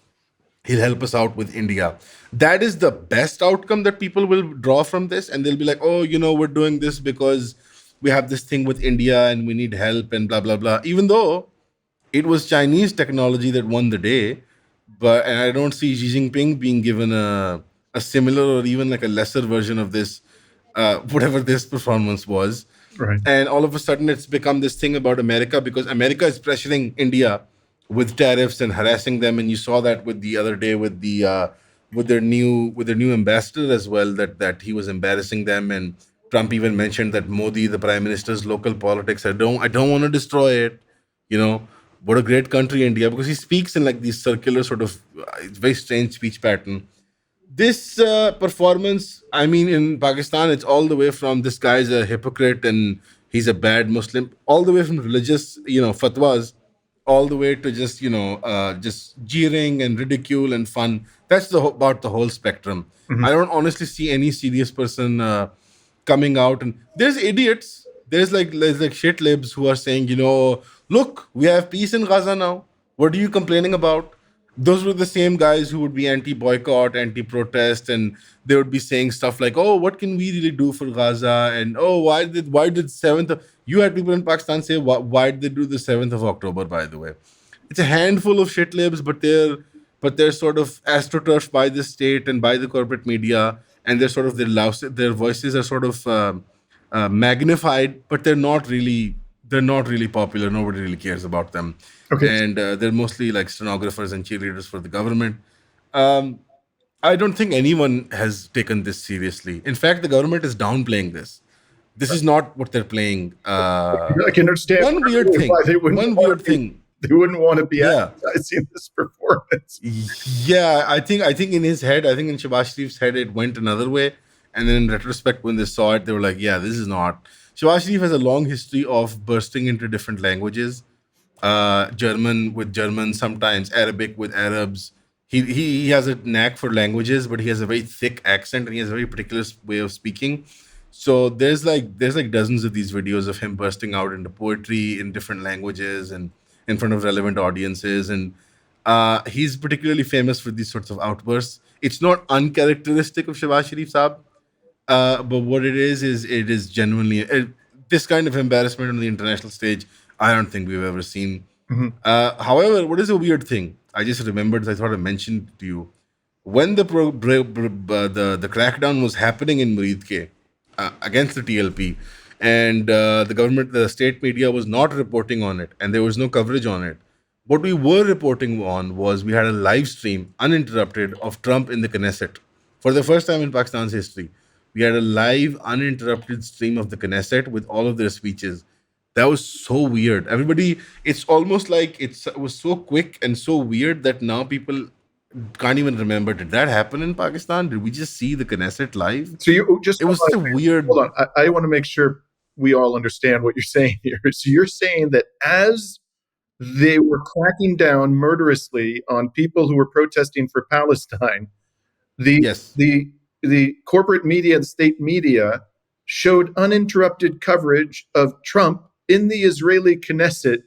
he'll help us out with India. That is the best outcome that people will draw from this. And they'll be like, oh, we're doing this because we have this thing with India and we need help and blah, blah, blah. Even though it was Chinese technology that won the day. And I don't see Xi Jinping being given a similar or even like a lesser version of this whatever this performance was. Right. And all of a sudden, it's become this thing about America because America is pressuring India with tariffs and harassing them. And you saw that with the other day with the with their new ambassador as well, that he was embarrassing them. And Trump even mentioned that Modi, the prime minister's local politics, I don't want to destroy it. You know, what a great country India, because he speaks in like these circular sort of very strange speech pattern. This performance, I mean, in Pakistan, it's all the way from this guy's a hypocrite and he's a bad Muslim, all the way from religious, fatwas, all the way to just, just jeering and ridicule and fun. That's about the whole spectrum. Mhm. I don't honestly see any serious person coming out. And there's idiots. There's like shit libs who are saying, look, we have peace in Gaza now. What are you complaining about? Those were the same guys who would be anti-boycott, anti-protest, and they would be saying stuff like, "Oh, what can we really do for Gaza?" And "Oh, why did 7th?" You had people in Pakistan say, "Why did they do the 7th of October?" By the way, it's a handful of shit libs, but they're sort of astroturfed by the state and by the corporate media, and they're sort of their voices are sort of magnified, but they're not really popular. Nobody really cares about them, Okay. and they're mostly like stenographers and cheerleaders for the government. Um, I don't think anyone has taken this seriously. In fact, the government is downplaying this. This is not what they're playing. I can understand One weird thing. why they wouldn't One want weird to be, thing. they wouldn't want to be Yeah. advertising this performance. Yeah, I think in his head, I think in Shehbaz Sharif's head, it went another way. And then in retrospect, when they saw it, they were like, yeah, this is not. Shehbaz Sharif has a long history of bursting into different languages. German with German, sometimes Arabic with Arabs. He has a knack for languages, but he has a very thick accent and he has a very particular way of speaking. So there's like dozens of these videos of him bursting out into poetry in different languages and in front of relevant audiences. And he's particularly famous for these sorts of outbursts. It's not uncharacteristic of Shehbaz Sharif Saab, but what it is genuinely this kind of embarrassment on the international stage. I don't think we've ever seen. Mhm. However, what is a weird thing? I just remembered. I thought I mentioned to you when the crackdown was happening in Muridke against the TLP, and the state media was not reporting on it, and there was no coverage on it. What we were reporting on was we had a live stream uninterrupted of Trump in the Knesset for the first time in Pakistan's history. We had a live uninterrupted stream of the Knesset with all of their speeches. That was so weird. Everybody, it's almost like it was so quick and so weird that now people can't even remember. Did that happen in Pakistan? Did we just see the Knesset live? So you just It was such a weird. hold on. I want to make sure we all understand what you're saying here. So you're saying that as they were cracking down murderously on people who were protesting for Palestine, the Yes. the corporate media, the state media, showed uninterrupted coverage of Trump in the Israeli Knesset,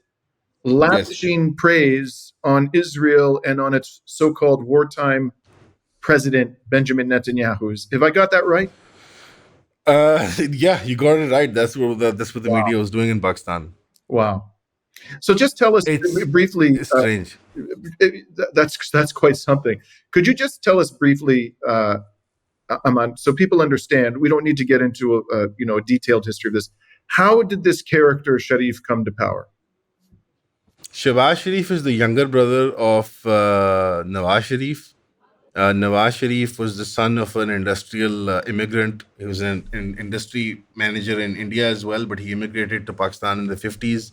lavishing praise on Israel and on its so-called wartime president Benjamin Netanyahu's. Have I got that right? Yeah, you got it right. That's what the Wow. media was doing in Pakistan. Wow. So just tell us It's briefly. it's strange. That's quite something. Could you just tell us briefly, Aman, so people understand? We don't need to get into a detailed history of this. How did this character Sharif come to power? Shehbaz Sharif is the younger brother of Nawaz Sharif. Nawaz Sharif was the son of an industrial immigrant. He was an industry manager in India as well, but he immigrated to Pakistan in the 50s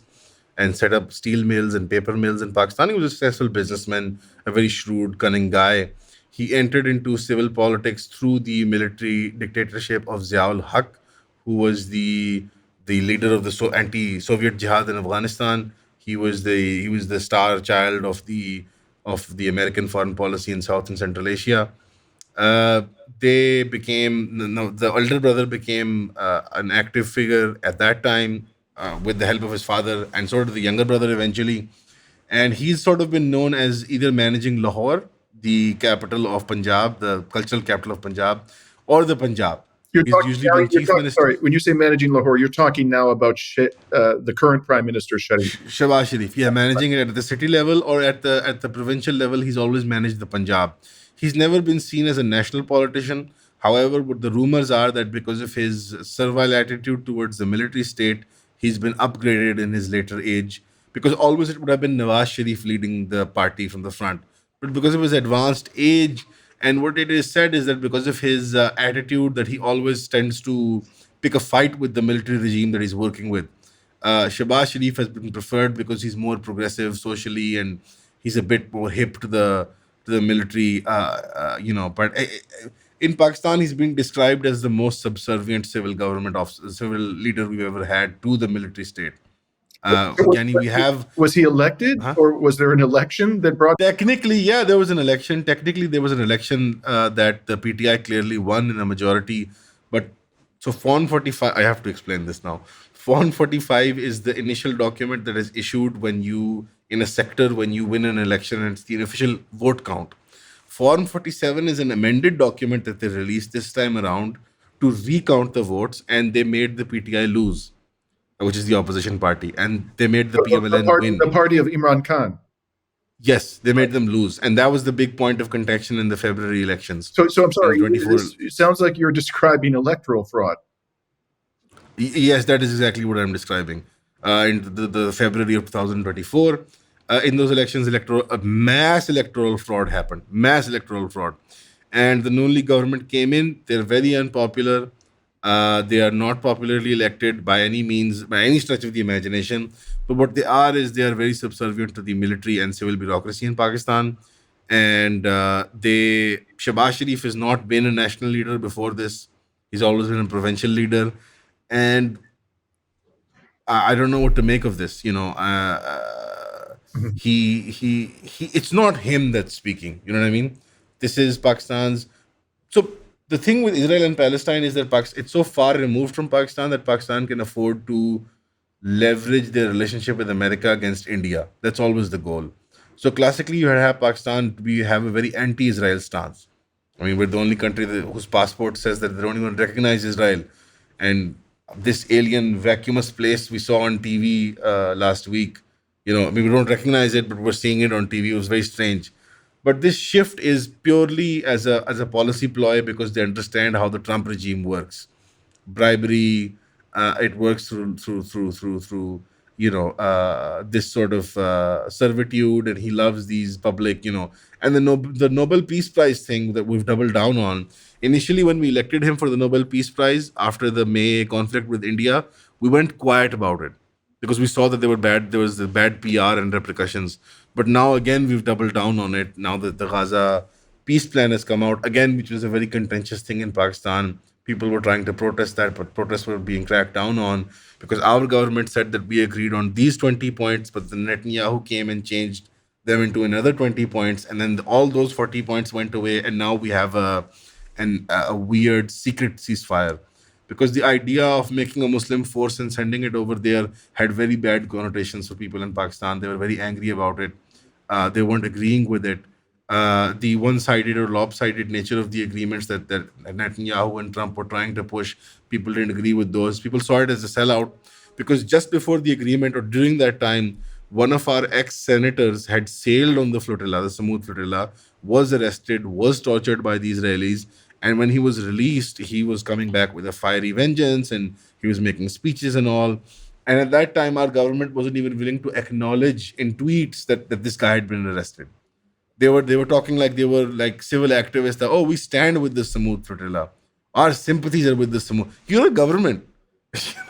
and set up steel mills and paper mills in Pakistan. He was a successful businessman, a very shrewd, cunning guy. He entered into civil politics through the military dictatorship of Ziaul Haq, who was the leader of the anti-Soviet jihad in Afghanistan. He was the star child of the American foreign policy in South and Central Asia. They became no, the elder brother became an active figure at that time with the help of his father, and so did the younger brother eventually. And he's sort of been known as either managing Lahore, the capital of Punjab, the cultural capital of Punjab, or the Punjab. You're He's talking, usually been chief minister. sorry, when you say managing Lahore, you're talking now about the current Prime Minister Sharif. Shehbaz Sharif, yeah, managing it at the city level or at the provincial level. He's always managed the Punjab. He's never been seen as a national politician. However, what the rumors are that because of his servile attitude towards the military state, he's been upgraded in his later age. Because always it would have been Nawaz Sharif leading the party from the front. But because of his advanced age, and what it is said is that because of his attitude, that he always tends to pick a fight with the military regime that he's working with. Shehbaz Sharif has been preferred because he's more progressive socially and he's a bit more hip to the military. But in Pakistan, he's being described as the most subservient civil leader we've ever had to the military state. Yani we have. Was he elected, or was there an election that brought? Technically, yeah, there was an election. Technically, there was an election that the PTI clearly won in a majority. But so Form 45, I have to explain this now. Form 45 is the initial document that is issued when you, in a sector, when you win an election, and it's the official vote count. Form 47 is an amended document that they released this time around to recount the votes, and they made the PTI lose, which is the opposition party, and they made the PMLN win. The party of Imran Khan. Yes, they made them lose, and that was the big point of contention in the February elections. So I'm sorry. It sounds like you're describing electoral fraud. Yes, that is exactly what I'm describing. In the February of 2024, in those elections, mass electoral fraud happened. Mass electoral fraud, and the Noon League government came in. They're very unpopular. They are not popularly elected by any means, by any stretch of the imagination. But what they are is they are very subservient to the military and civil bureaucracy in Pakistan. And Shehbaz Sharif has not been a national leader before this. He's always been a provincial leader. And I don't know what to make of this. It's not him that's speaking. You know what I mean? This is Pakistan's. So the thing with Israel and Palestine is that it's so far removed from Pakistan that Pakistan can afford to leverage their relationship with America against India. That's always the goal. So classically, you have Pakistan, we have a very anti-Israel stance. I mean, we're the only country whose passport says that they don't even recognize Israel. And this alien vacuumous place we saw on TV last week, we don't recognize it, but we're seeing it on TV. It was very strange. But this shift is purely as a policy ploy because they understand how the Trump regime works. Bribery, it works through this sort of servitude, and he loves these public, and the Nobel Peace Prize thing that we've doubled down on. Initially, when we elected him for the Nobel Peace Prize after the May conflict with India, we went quiet about it because we saw that there was the bad PR and repercussions. But now again, we've doubled down on it. Now that the Gaza peace plan has come out again, which was a very contentious thing in Pakistan. People were trying to protest that, but protests were being cracked down on because our government said that we agreed on these 20 points, but the Netanyahu came and changed them into another 20 points. And then all those 40 points went away. And now we have a weird secret ceasefire. Because the idea of making a Muslim force and sending it over there had very bad connotations for people in Pakistan. They were very angry about it. They weren't agreeing with it. The one-sided or lopsided nature of the agreements that Netanyahu and Trump were trying to push, people didn't agree with those. People saw it as a sellout because just before the agreement or during that time, one of our ex-senators had sailed on the flotilla, the Samud flotilla, was arrested, was tortured by the Israelis. And when he was released, he was coming back with a fiery vengeance and he was making speeches and all. And at that time, our government wasn't even willing to acknowledge in tweets that this guy had been arrested. They were talking like they were like civil activists that, we stand with the Samud flotilla. Our sympathies are with the Samud. You're a government,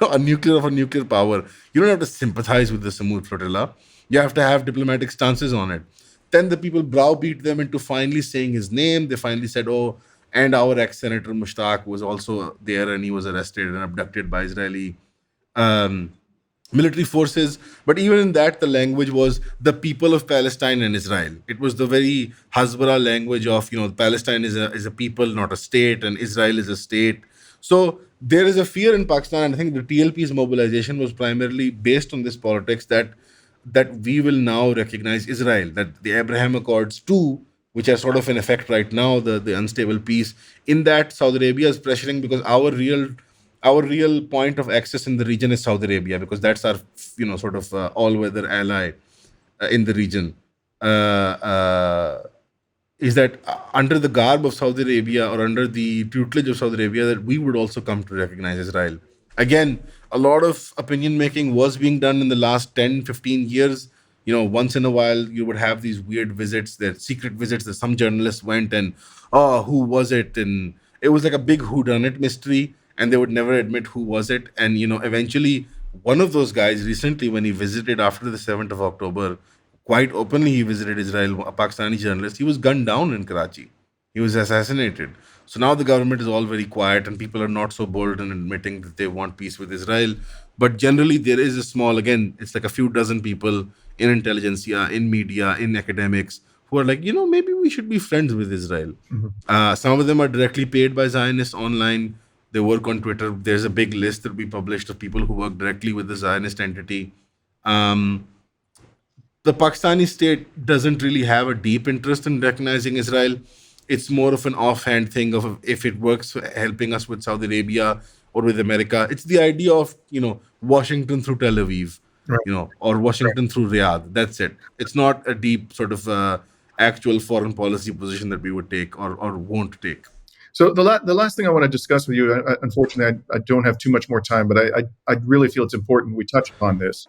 a nuclear power. You don't have to sympathize with the Samud flotilla. You have to have diplomatic stances on it. Then the people browbeat them into finally saying his name. They finally said, and our ex-senator Mushtaq was also there and he was arrested and abducted by Israeli military forces. But even in that, the language was the people of Palestine and Israel. It was the very Hasbara language of, Palestine is a people, not a state, and Israel is a state. So there is a fear in Pakistan, and I think the TLP's mobilization was primarily based on this politics that we will now recognize Israel, that the Abraham Accords too, which are sort of in effect right now, the unstable peace, in that Saudi Arabia is pressuring because our real point of access in the region is Saudi Arabia because that's our, sort of all-weather ally in the region. is that under the garb of Saudi Arabia or under the tutelage of Saudi Arabia, that we would also come to recognize Israel. Again, a lot of opinion making was being done in the last 10, 15 years. Once in a while, you would have these weird visits, that secret visits that some journalists went and, oh, who was it? And it was like a big whodunit mystery, and they would never admit who was it. And, eventually, one of those guys recently, when he visited after the 7th of October, quite openly he visited Israel, a Pakistani journalist. He was gunned down in Karachi. He was assassinated. So now the government is all very quiet and people are not so bold in admitting that they want peace with Israel. But generally, there is a small, again, it's like a few dozen people in intelligentsia, in media, in academics who are like, maybe we should be friends with Israel. Some of them are directly paid by Zionists online. They work on Twitter. There's a big list that we published of people who work directly with the Zionist entity. The Pakistani state doesn't really have a deep interest in recognizing Israel. It's more of an offhand thing of if it works helping us with Saudi Arabia or with America. It's the idea of, Washington through Tel Aviv, Right. or Washington through Riyadh. That's it. It's not a deep sort of actual foreign policy position that we would take or won't take. So the last thing I want to discuss with you, unfortunately, I don't have too much more time, but I really feel it's important we touch upon this.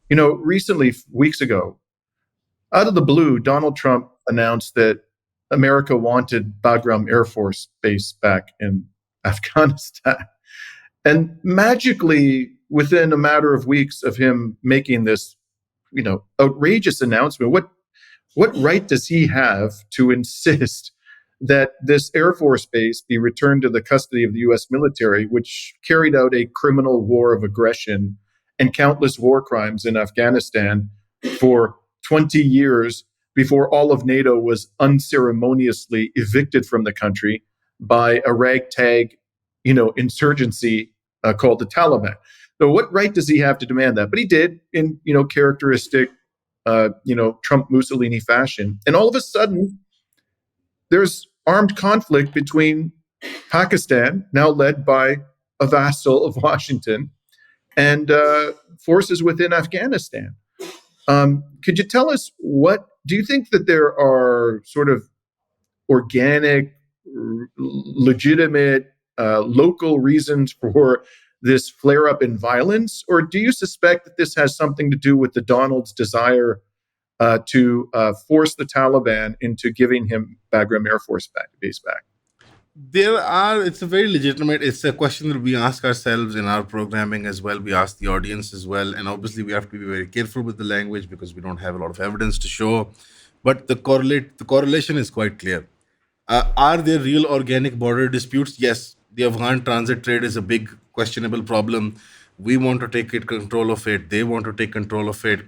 Recently, weeks ago, out of the blue, Donald Trump announced that America wanted Bagram Air Force Base back in Afghanistan. And magically, within a matter of weeks of him making this, outrageous announcement, what right does he have to insist that this Air Force base be returned to the custody of the U.S. military, which carried out a criminal war of aggression and countless war crimes in Afghanistan for 20 years before all of NATO was unceremoniously evicted from the country by a ragtag, insurgency called the Taliban. So what right does he have to demand that? But he did in, characteristic, Trump Mussolini fashion. And all of a sudden, there's armed conflict between Pakistan, now led by a vassal of Washington, and forces within Afghanistan. Could you tell us what do you think that there are sort of organic, legitimate, local reasons for this flare up in violence? Or do you suspect that this has something to do with the Donald's desire to force the Taliban into giving him Bagram Air Force base back? It's a question that we ask ourselves in our programming as well. We ask the audience as well. And obviously, we have to be very careful with the language because we don't have a lot of evidence to show. But the correlation is quite clear. Are there real organic border disputes? Yes. The Afghan transit trade is a big questionable problem. We want to take control of it. They want to take control of it.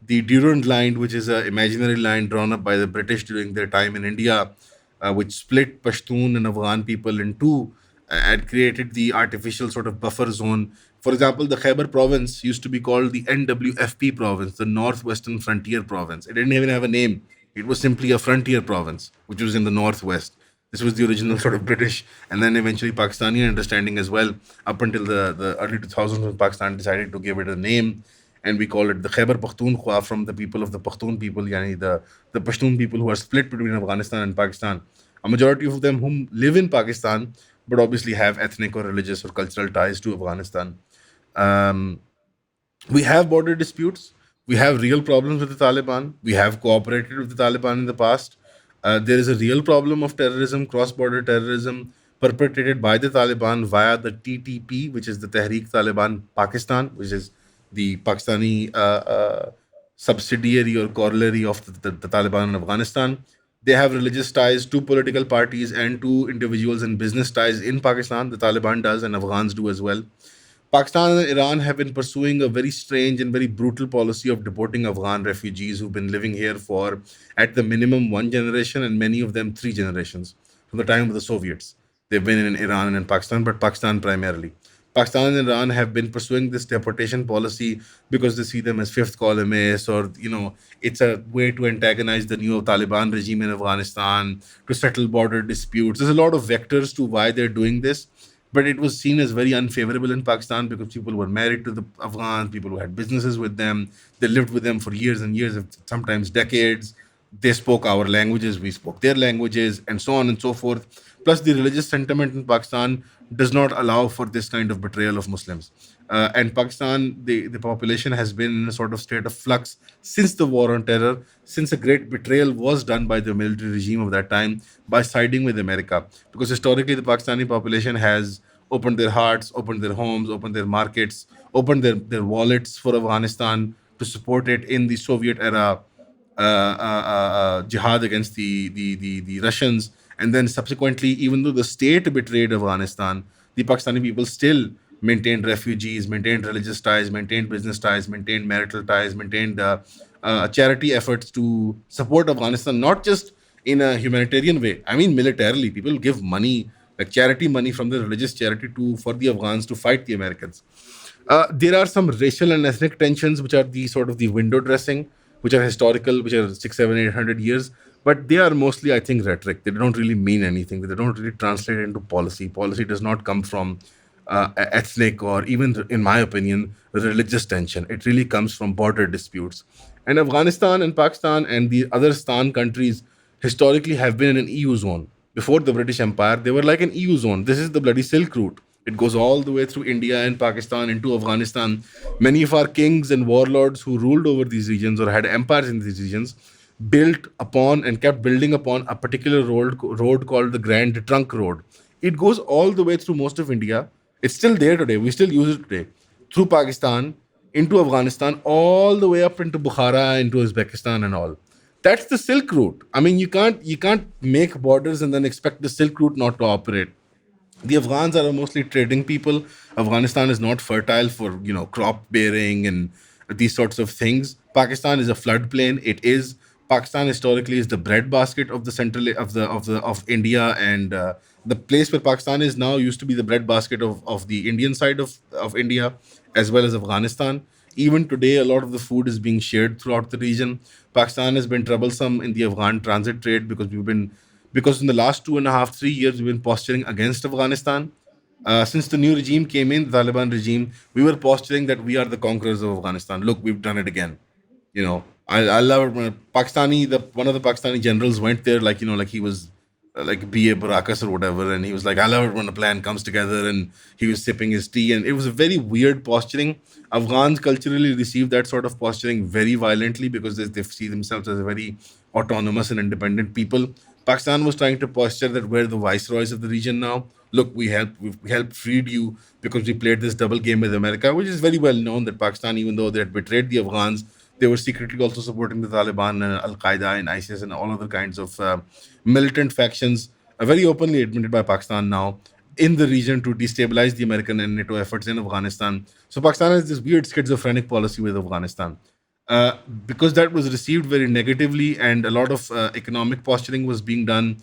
The Durand Line, which is an imaginary line drawn up by the British during their time in India, which split Pashtun and Afghan people in two and created the artificial sort of buffer zone. For example, the Khyber province used to be called the NWFP province, the Northwestern Frontier Province. It didn't even have a name. It was simply a frontier province, which was in the northwest. This was the original sort of British and then eventually Pakistani understanding as well, up until the early 2000s when Pakistan decided to give it a name. And we call it the Khyber Pakhtunkhwa, from the people of the Pakhtun people, yani the Pashtun people who are split between Afghanistan and Pakistan. A majority of them whom live in Pakistan, but obviously have ethnic or religious or cultural ties to Afghanistan. We have border disputes. We have real problems with the Taliban. We have cooperated with the Taliban in the past. There is a real problem of terrorism, cross-border terrorism, perpetrated by the Taliban via the TTP, which is the Tehreek Taliban Pakistan, which is the Pakistani subsidiary or corollary of the Taliban in Afghanistan. They have religious ties to political parties and to individuals, and business ties in Pakistan. The Taliban does, and Afghans do as well. Pakistan and Iran have been pursuing a very strange and very brutal policy of deporting Afghan refugees who've been living here for, at the minimum, one generation, and many of them 3 generations, from the time of the Soviets. They've been in Iran and in Pakistan, but Pakistan primarily. Pakistan and Iran have been pursuing this deportation policy because they see them as fifth columnists, or, it's a way to antagonize the new Taliban regime in Afghanistan, to settle border disputes. There's a lot of vectors to why they're doing this. But it was seen as very unfavorable in Pakistan because people were married to the Afghans, people who had businesses with them, they lived with them for years and years, sometimes decades. they spoke our languages, we spoke their languages, and so on and so forth. Plus, the religious sentiment in Pakistan does not allow for this kind of betrayal of Muslims. And Pakistan, the population has been in a sort of state of flux since the war on terror, since a great betrayal was done by the military regime of that time by siding with America. Because historically, the Pakistani population has opened their hearts, opened their homes, opened their markets, opened their wallets for Afghanistan to support it in the Soviet era jihad against the Russians. And then subsequently, even though the state betrayed Afghanistan, the Pakistani people still maintained refugees, maintained religious ties, maintained business ties, maintained marital ties, maintained charity efforts to support Afghanistan, not just in a humanitarian way. I mean, militarily, people give money, like charity money from the religious charity to for the Afghans to fight the Americans. There are some racial and ethnic tensions, which are the sort of the window dressing, which are historical, which are 6, 7, 800 years. But they are mostly, I think, rhetoric. They don't really mean anything. They don't really translate into policy. Policy does not come from ethnic or even, in my opinion, religious tension. It really comes from border disputes. And Afghanistan and Pakistan and the other Stan countries historically have been in an EU zone. Before the British Empire, they were like an EU zone. This is the bloody Silk Route. It goes all the way through India and Pakistan into Afghanistan. Many of our kings and warlords who ruled over these regions or had empires in these regions built upon and kept building upon a particular road called the Grand Trunk Road. It goes all the way through most of India. It's still there today. We still use it today. Through Pakistan, into Afghanistan, all the way up into Bukhara, into Uzbekistan and all. That's the Silk Route. I mean, you can't make borders and then expect the Silk Route not to operate. The Afghans are mostly trading people. Afghanistan is not fertile for crop bearing and these sorts of things. Pakistan is a floodplain. It is. Pakistan historically is the breadbasket of the central of India, and the place where Pakistan is now used to be the breadbasket of the Indian side of India as well as Afghanistan. Even today, a lot of the food is being shared throughout the region. Pakistan has been troublesome in the Afghan transit trade because in the last 2.5, 3 years, we've been posturing against Afghanistan. Since the new regime came in, the Taliban regime, we were posturing that we are the conquerors of Afghanistan. Look, we've done it again. I love it when one of the Pakistani generals went there, like he was like B.A. Barakas or whatever, and he was like, I love it when a plan comes together, and he was sipping his tea, and it was a very weird posturing. Afghans culturally receive that sort of posturing very violently because they see themselves as a very autonomous and independent people. Pakistan was trying to posture that we're the viceroys of the region now. Look, we helped freed you because we played this double game with America, which is very well known that Pakistan, even though they had betrayed the Afghans, they were secretly also supporting the Taliban and Al-Qaeda and ISIS and all other kinds of militant factions, very openly admitted by Pakistan now, in the region to destabilize the American and NATO efforts in Afghanistan. So Pakistan has this weird schizophrenic policy with Afghanistan. Because that was received very negatively and a lot of economic posturing was being done.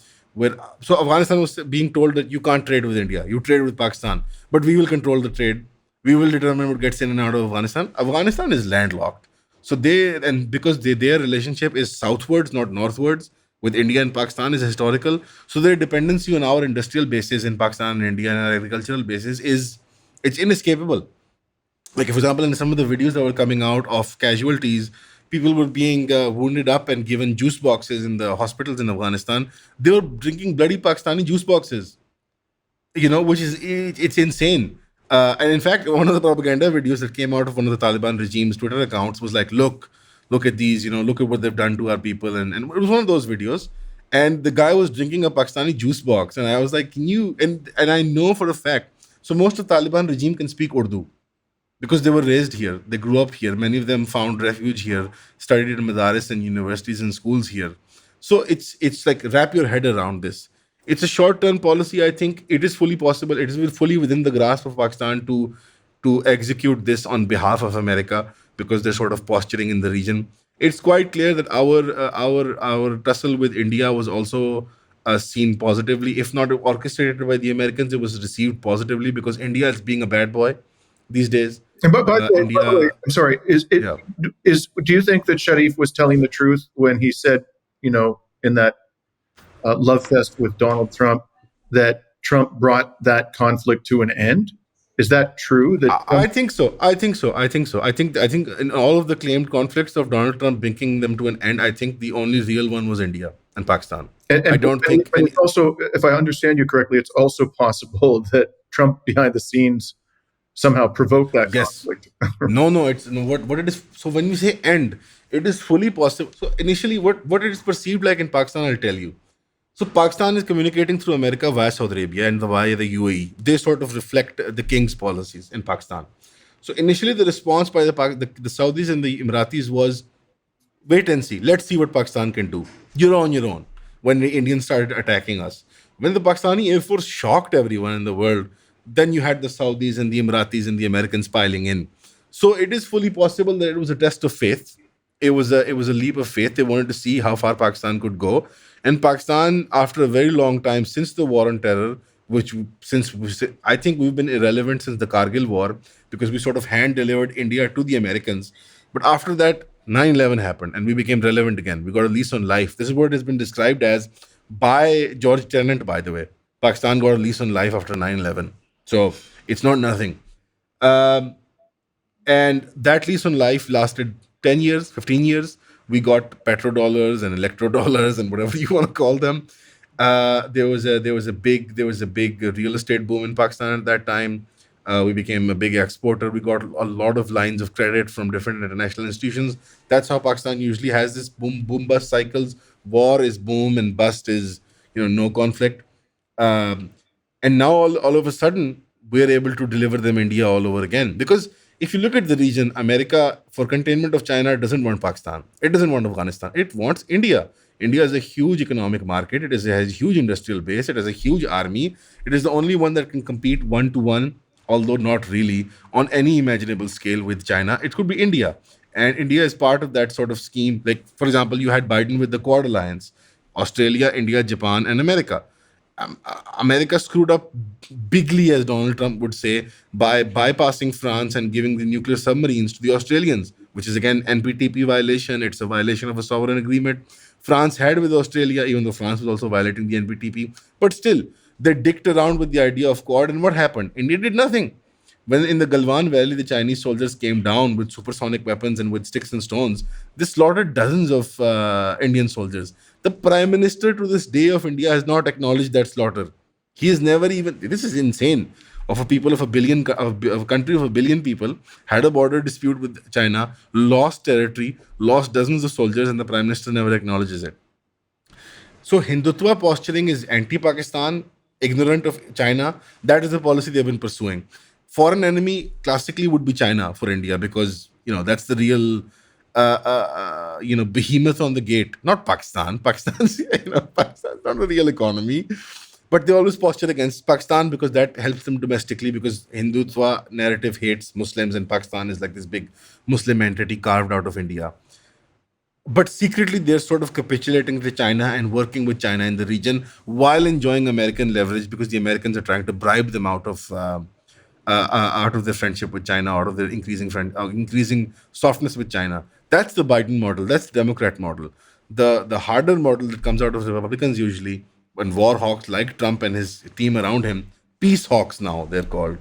So Afghanistan was being told that you can't trade with India, you trade with Pakistan, but we will control the trade. We will determine what gets in and out of Afghanistan. Afghanistan is landlocked. So because their relationship is southwards, not northwards, with India and Pakistan is historical. So their dependency on our industrial bases in Pakistan and India and our agricultural bases it's inescapable. Like, for example, in some of the videos that were coming out of casualties, people were being wounded up and given juice boxes in the hospitals in Afghanistan. They were drinking bloody Pakistani juice boxes, which is it's insane. And in fact, one of the propaganda videos that came out of one of the Taliban regime's Twitter accounts was like, look at these, look at what they've done to our people. And it was one of those videos. And the guy was drinking a Pakistani juice box. And I was like, and I know for a fact, so most of the Taliban regime can speak Urdu because they were raised here. They grew up here. Many of them found refuge here, studied in madaris and universities and schools here. So it's like, wrap your head around this. It's a short-term policy. I think it is fully possible. It is fully within the grasp of Pakistan to execute this on behalf of America because they're sort of posturing in the region. It's quite clear that our tussle with India was also seen positively, if not orchestrated by the Americans. It was received positively because India is being a bad boy these days. And by the way, I'm sorry. Do you think that Sharif was telling the truth when he said, in that love fest with Donald Trump, that Trump brought that conflict to an end? Is that true? I think so. I think in all of the claimed conflicts of Donald Trump bringing them to an end, I think the only real one was India and Pakistan. I don't think it's also, if I understand you correctly, it's also possible that Trump behind the scenes somehow provoked that conflict. No. It's what it is. So when you say end, it is fully possible. So initially, what it is perceived like in Pakistan, I'll tell you. So Pakistan is communicating through America via Saudi Arabia and via the UAE. They sort of reflect the king's policies in Pakistan. So initially, the response by the Saudis and the Emiratis was, wait and see. Let's see what Pakistan can do. You're on your own. When the Indians started attacking us, when the Pakistani Air Force shocked everyone in the world, then you had the Saudis and the Emiratis and the Americans piling in. So it is fully possible that it was a test of faith. It was a leap of faith. They wanted to see how far Pakistan could go. And Pakistan, after a very long time, since the war on terror, I think we've been irrelevant since the Kargil war, because we sort of hand-delivered India to the Americans. But after that, 9/11 happened and we became relevant again. We got a lease on life. This is what has been described as by George Tenet, by the way. Pakistan got a lease on life after 9/11. So it's not nothing. And that lease on life lasted 10 years, 15 years. We got petrodollars and electrodollars and whatever you want to call them. There was a big real estate boom in Pakistan at that time. We became a big exporter. We got a lot of lines of credit from different international institutions. That's how Pakistan usually has this boom bust cycles. War is boom and bust is no conflict. And now all of a sudden we're able to deliver them India all over again. Because if you look at the region, America, for containment of China, doesn't want Pakistan. It doesn't want Afghanistan. It wants India. India is a huge economic market. It has a huge industrial base. It has a huge army. It is the only one that can compete one-to-one, although not really, on any imaginable scale with China. It could be India. And India is part of that sort of scheme. Like, for example, you had Biden with the Quad Alliance, Australia, India, Japan, and America. America screwed up bigly, as Donald Trump would say, by bypassing France and giving the nuclear submarines to the Australians, which is again NPTP violation. It's a violation of a sovereign agreement France had with Australia, even though France was also violating the NPTP. But still, they dicked around with the idea of Quad, and what happened? India did nothing. When in the Galwan Valley, the Chinese soldiers came down with supersonic weapons and with sticks and stones, they slaughtered dozens of Indian soldiers. The Prime Minister to this day of India has not acknowledged that slaughter. He has never even, this is insane, of a country of a billion people, had a border dispute with China, lost territory, lost dozens of soldiers, and the Prime Minister never acknowledges it. So Hindutva posturing is anti-Pakistan, ignorant of China. That is the policy they've been pursuing. Foreign enemy classically would be China for India, because that's the real behemoth on the gate. Not Pakistan. Pakistan's not a real economy, but they always posture against Pakistan because that helps them domestically, because Hindutva narrative hates Muslims and Pakistan is like this big Muslim entity carved out of India. But secretly, they're sort of capitulating to China and working with China in the region while enjoying American leverage, because the Americans are trying to bribe them out of their friendship with China, out of their increasing softness with China. That's the Biden model. That's the Democrat model. The harder model that comes out of the Republicans usually, when war hawks like Trump and his team around him, peace hawks now they're called.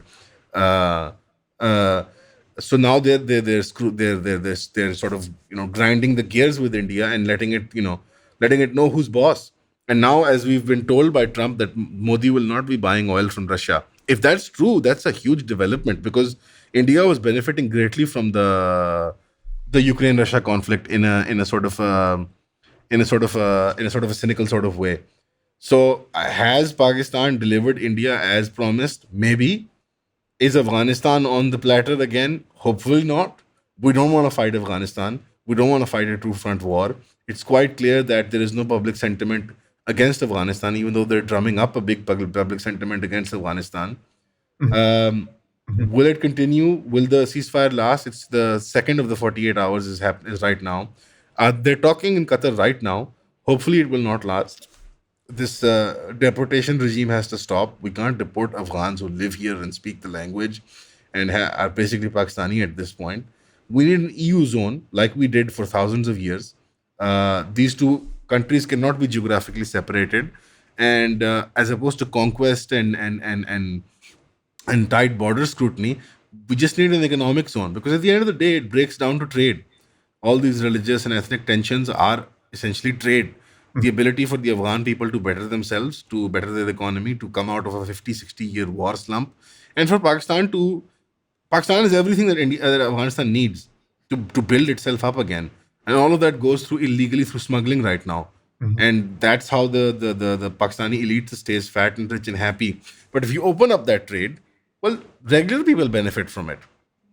So now they're sort of grinding the gears with India and letting it know who's boss. And now, as we've been told by Trump, that Modi will not be buying oil from Russia. If that's true, that's a huge development, because India was benefiting greatly from the Ukraine-Russia conflict in a sort of a cynical sort of way. So has Pakistan delivered India as promised? Maybe. Is Afghanistan on the platter again? Hopefully not. We don't want to fight Afghanistan. We don't want to fight a two-front war. It's quite clear that there is no public sentiment against Afghanistan, even though they're drumming up a big public sentiment against Afghanistan. Will it continue? Will the ceasefire last? It's the second of the 48 hours is right now. They're talking in Qatar right now. Hopefully it will not last. This deportation regime has to stop. We can't deport Afghans who live here and speak the language and are basically Pakistani at this point. We need an EU zone like we did for thousands of years. These two countries cannot be geographically separated. And as opposed to conquest and and tight border scrutiny. We just need an economic zone, because at the end of the day, it breaks down to trade. All these religious and ethnic tensions are essentially trade. The ability for the Afghan people to better themselves, to better their economy, to come out of a 50, 60-year war slump, and for Pakistan is everything that that Afghanistan needs to build itself up again. And all of that goes through illegally through smuggling right now. And that's how the Pakistani elite stays fat and rich and happy. But if you open up that trade, well, regular people benefit from it.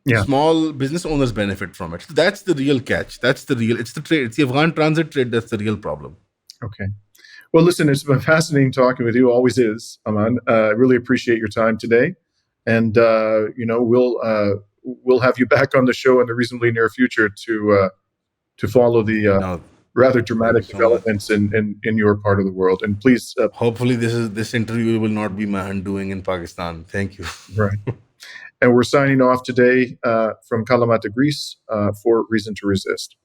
Yeah. Small business owners benefit from it. So that's the real catch. It's the trade. It's the Afghan transit trade that's the real problem. Okay. Well, listen, it's been fascinating talking with you. Always is, Aman. I really appreciate your time today. And, we'll have you back on the show in the reasonably near future to follow the rather dramatic developments in your part of the world. And please, hopefully this interview will not be my undoing in Pakistan. Thank you. Right. And we're signing off today from Kalamata, Greece, for Reason to Resist.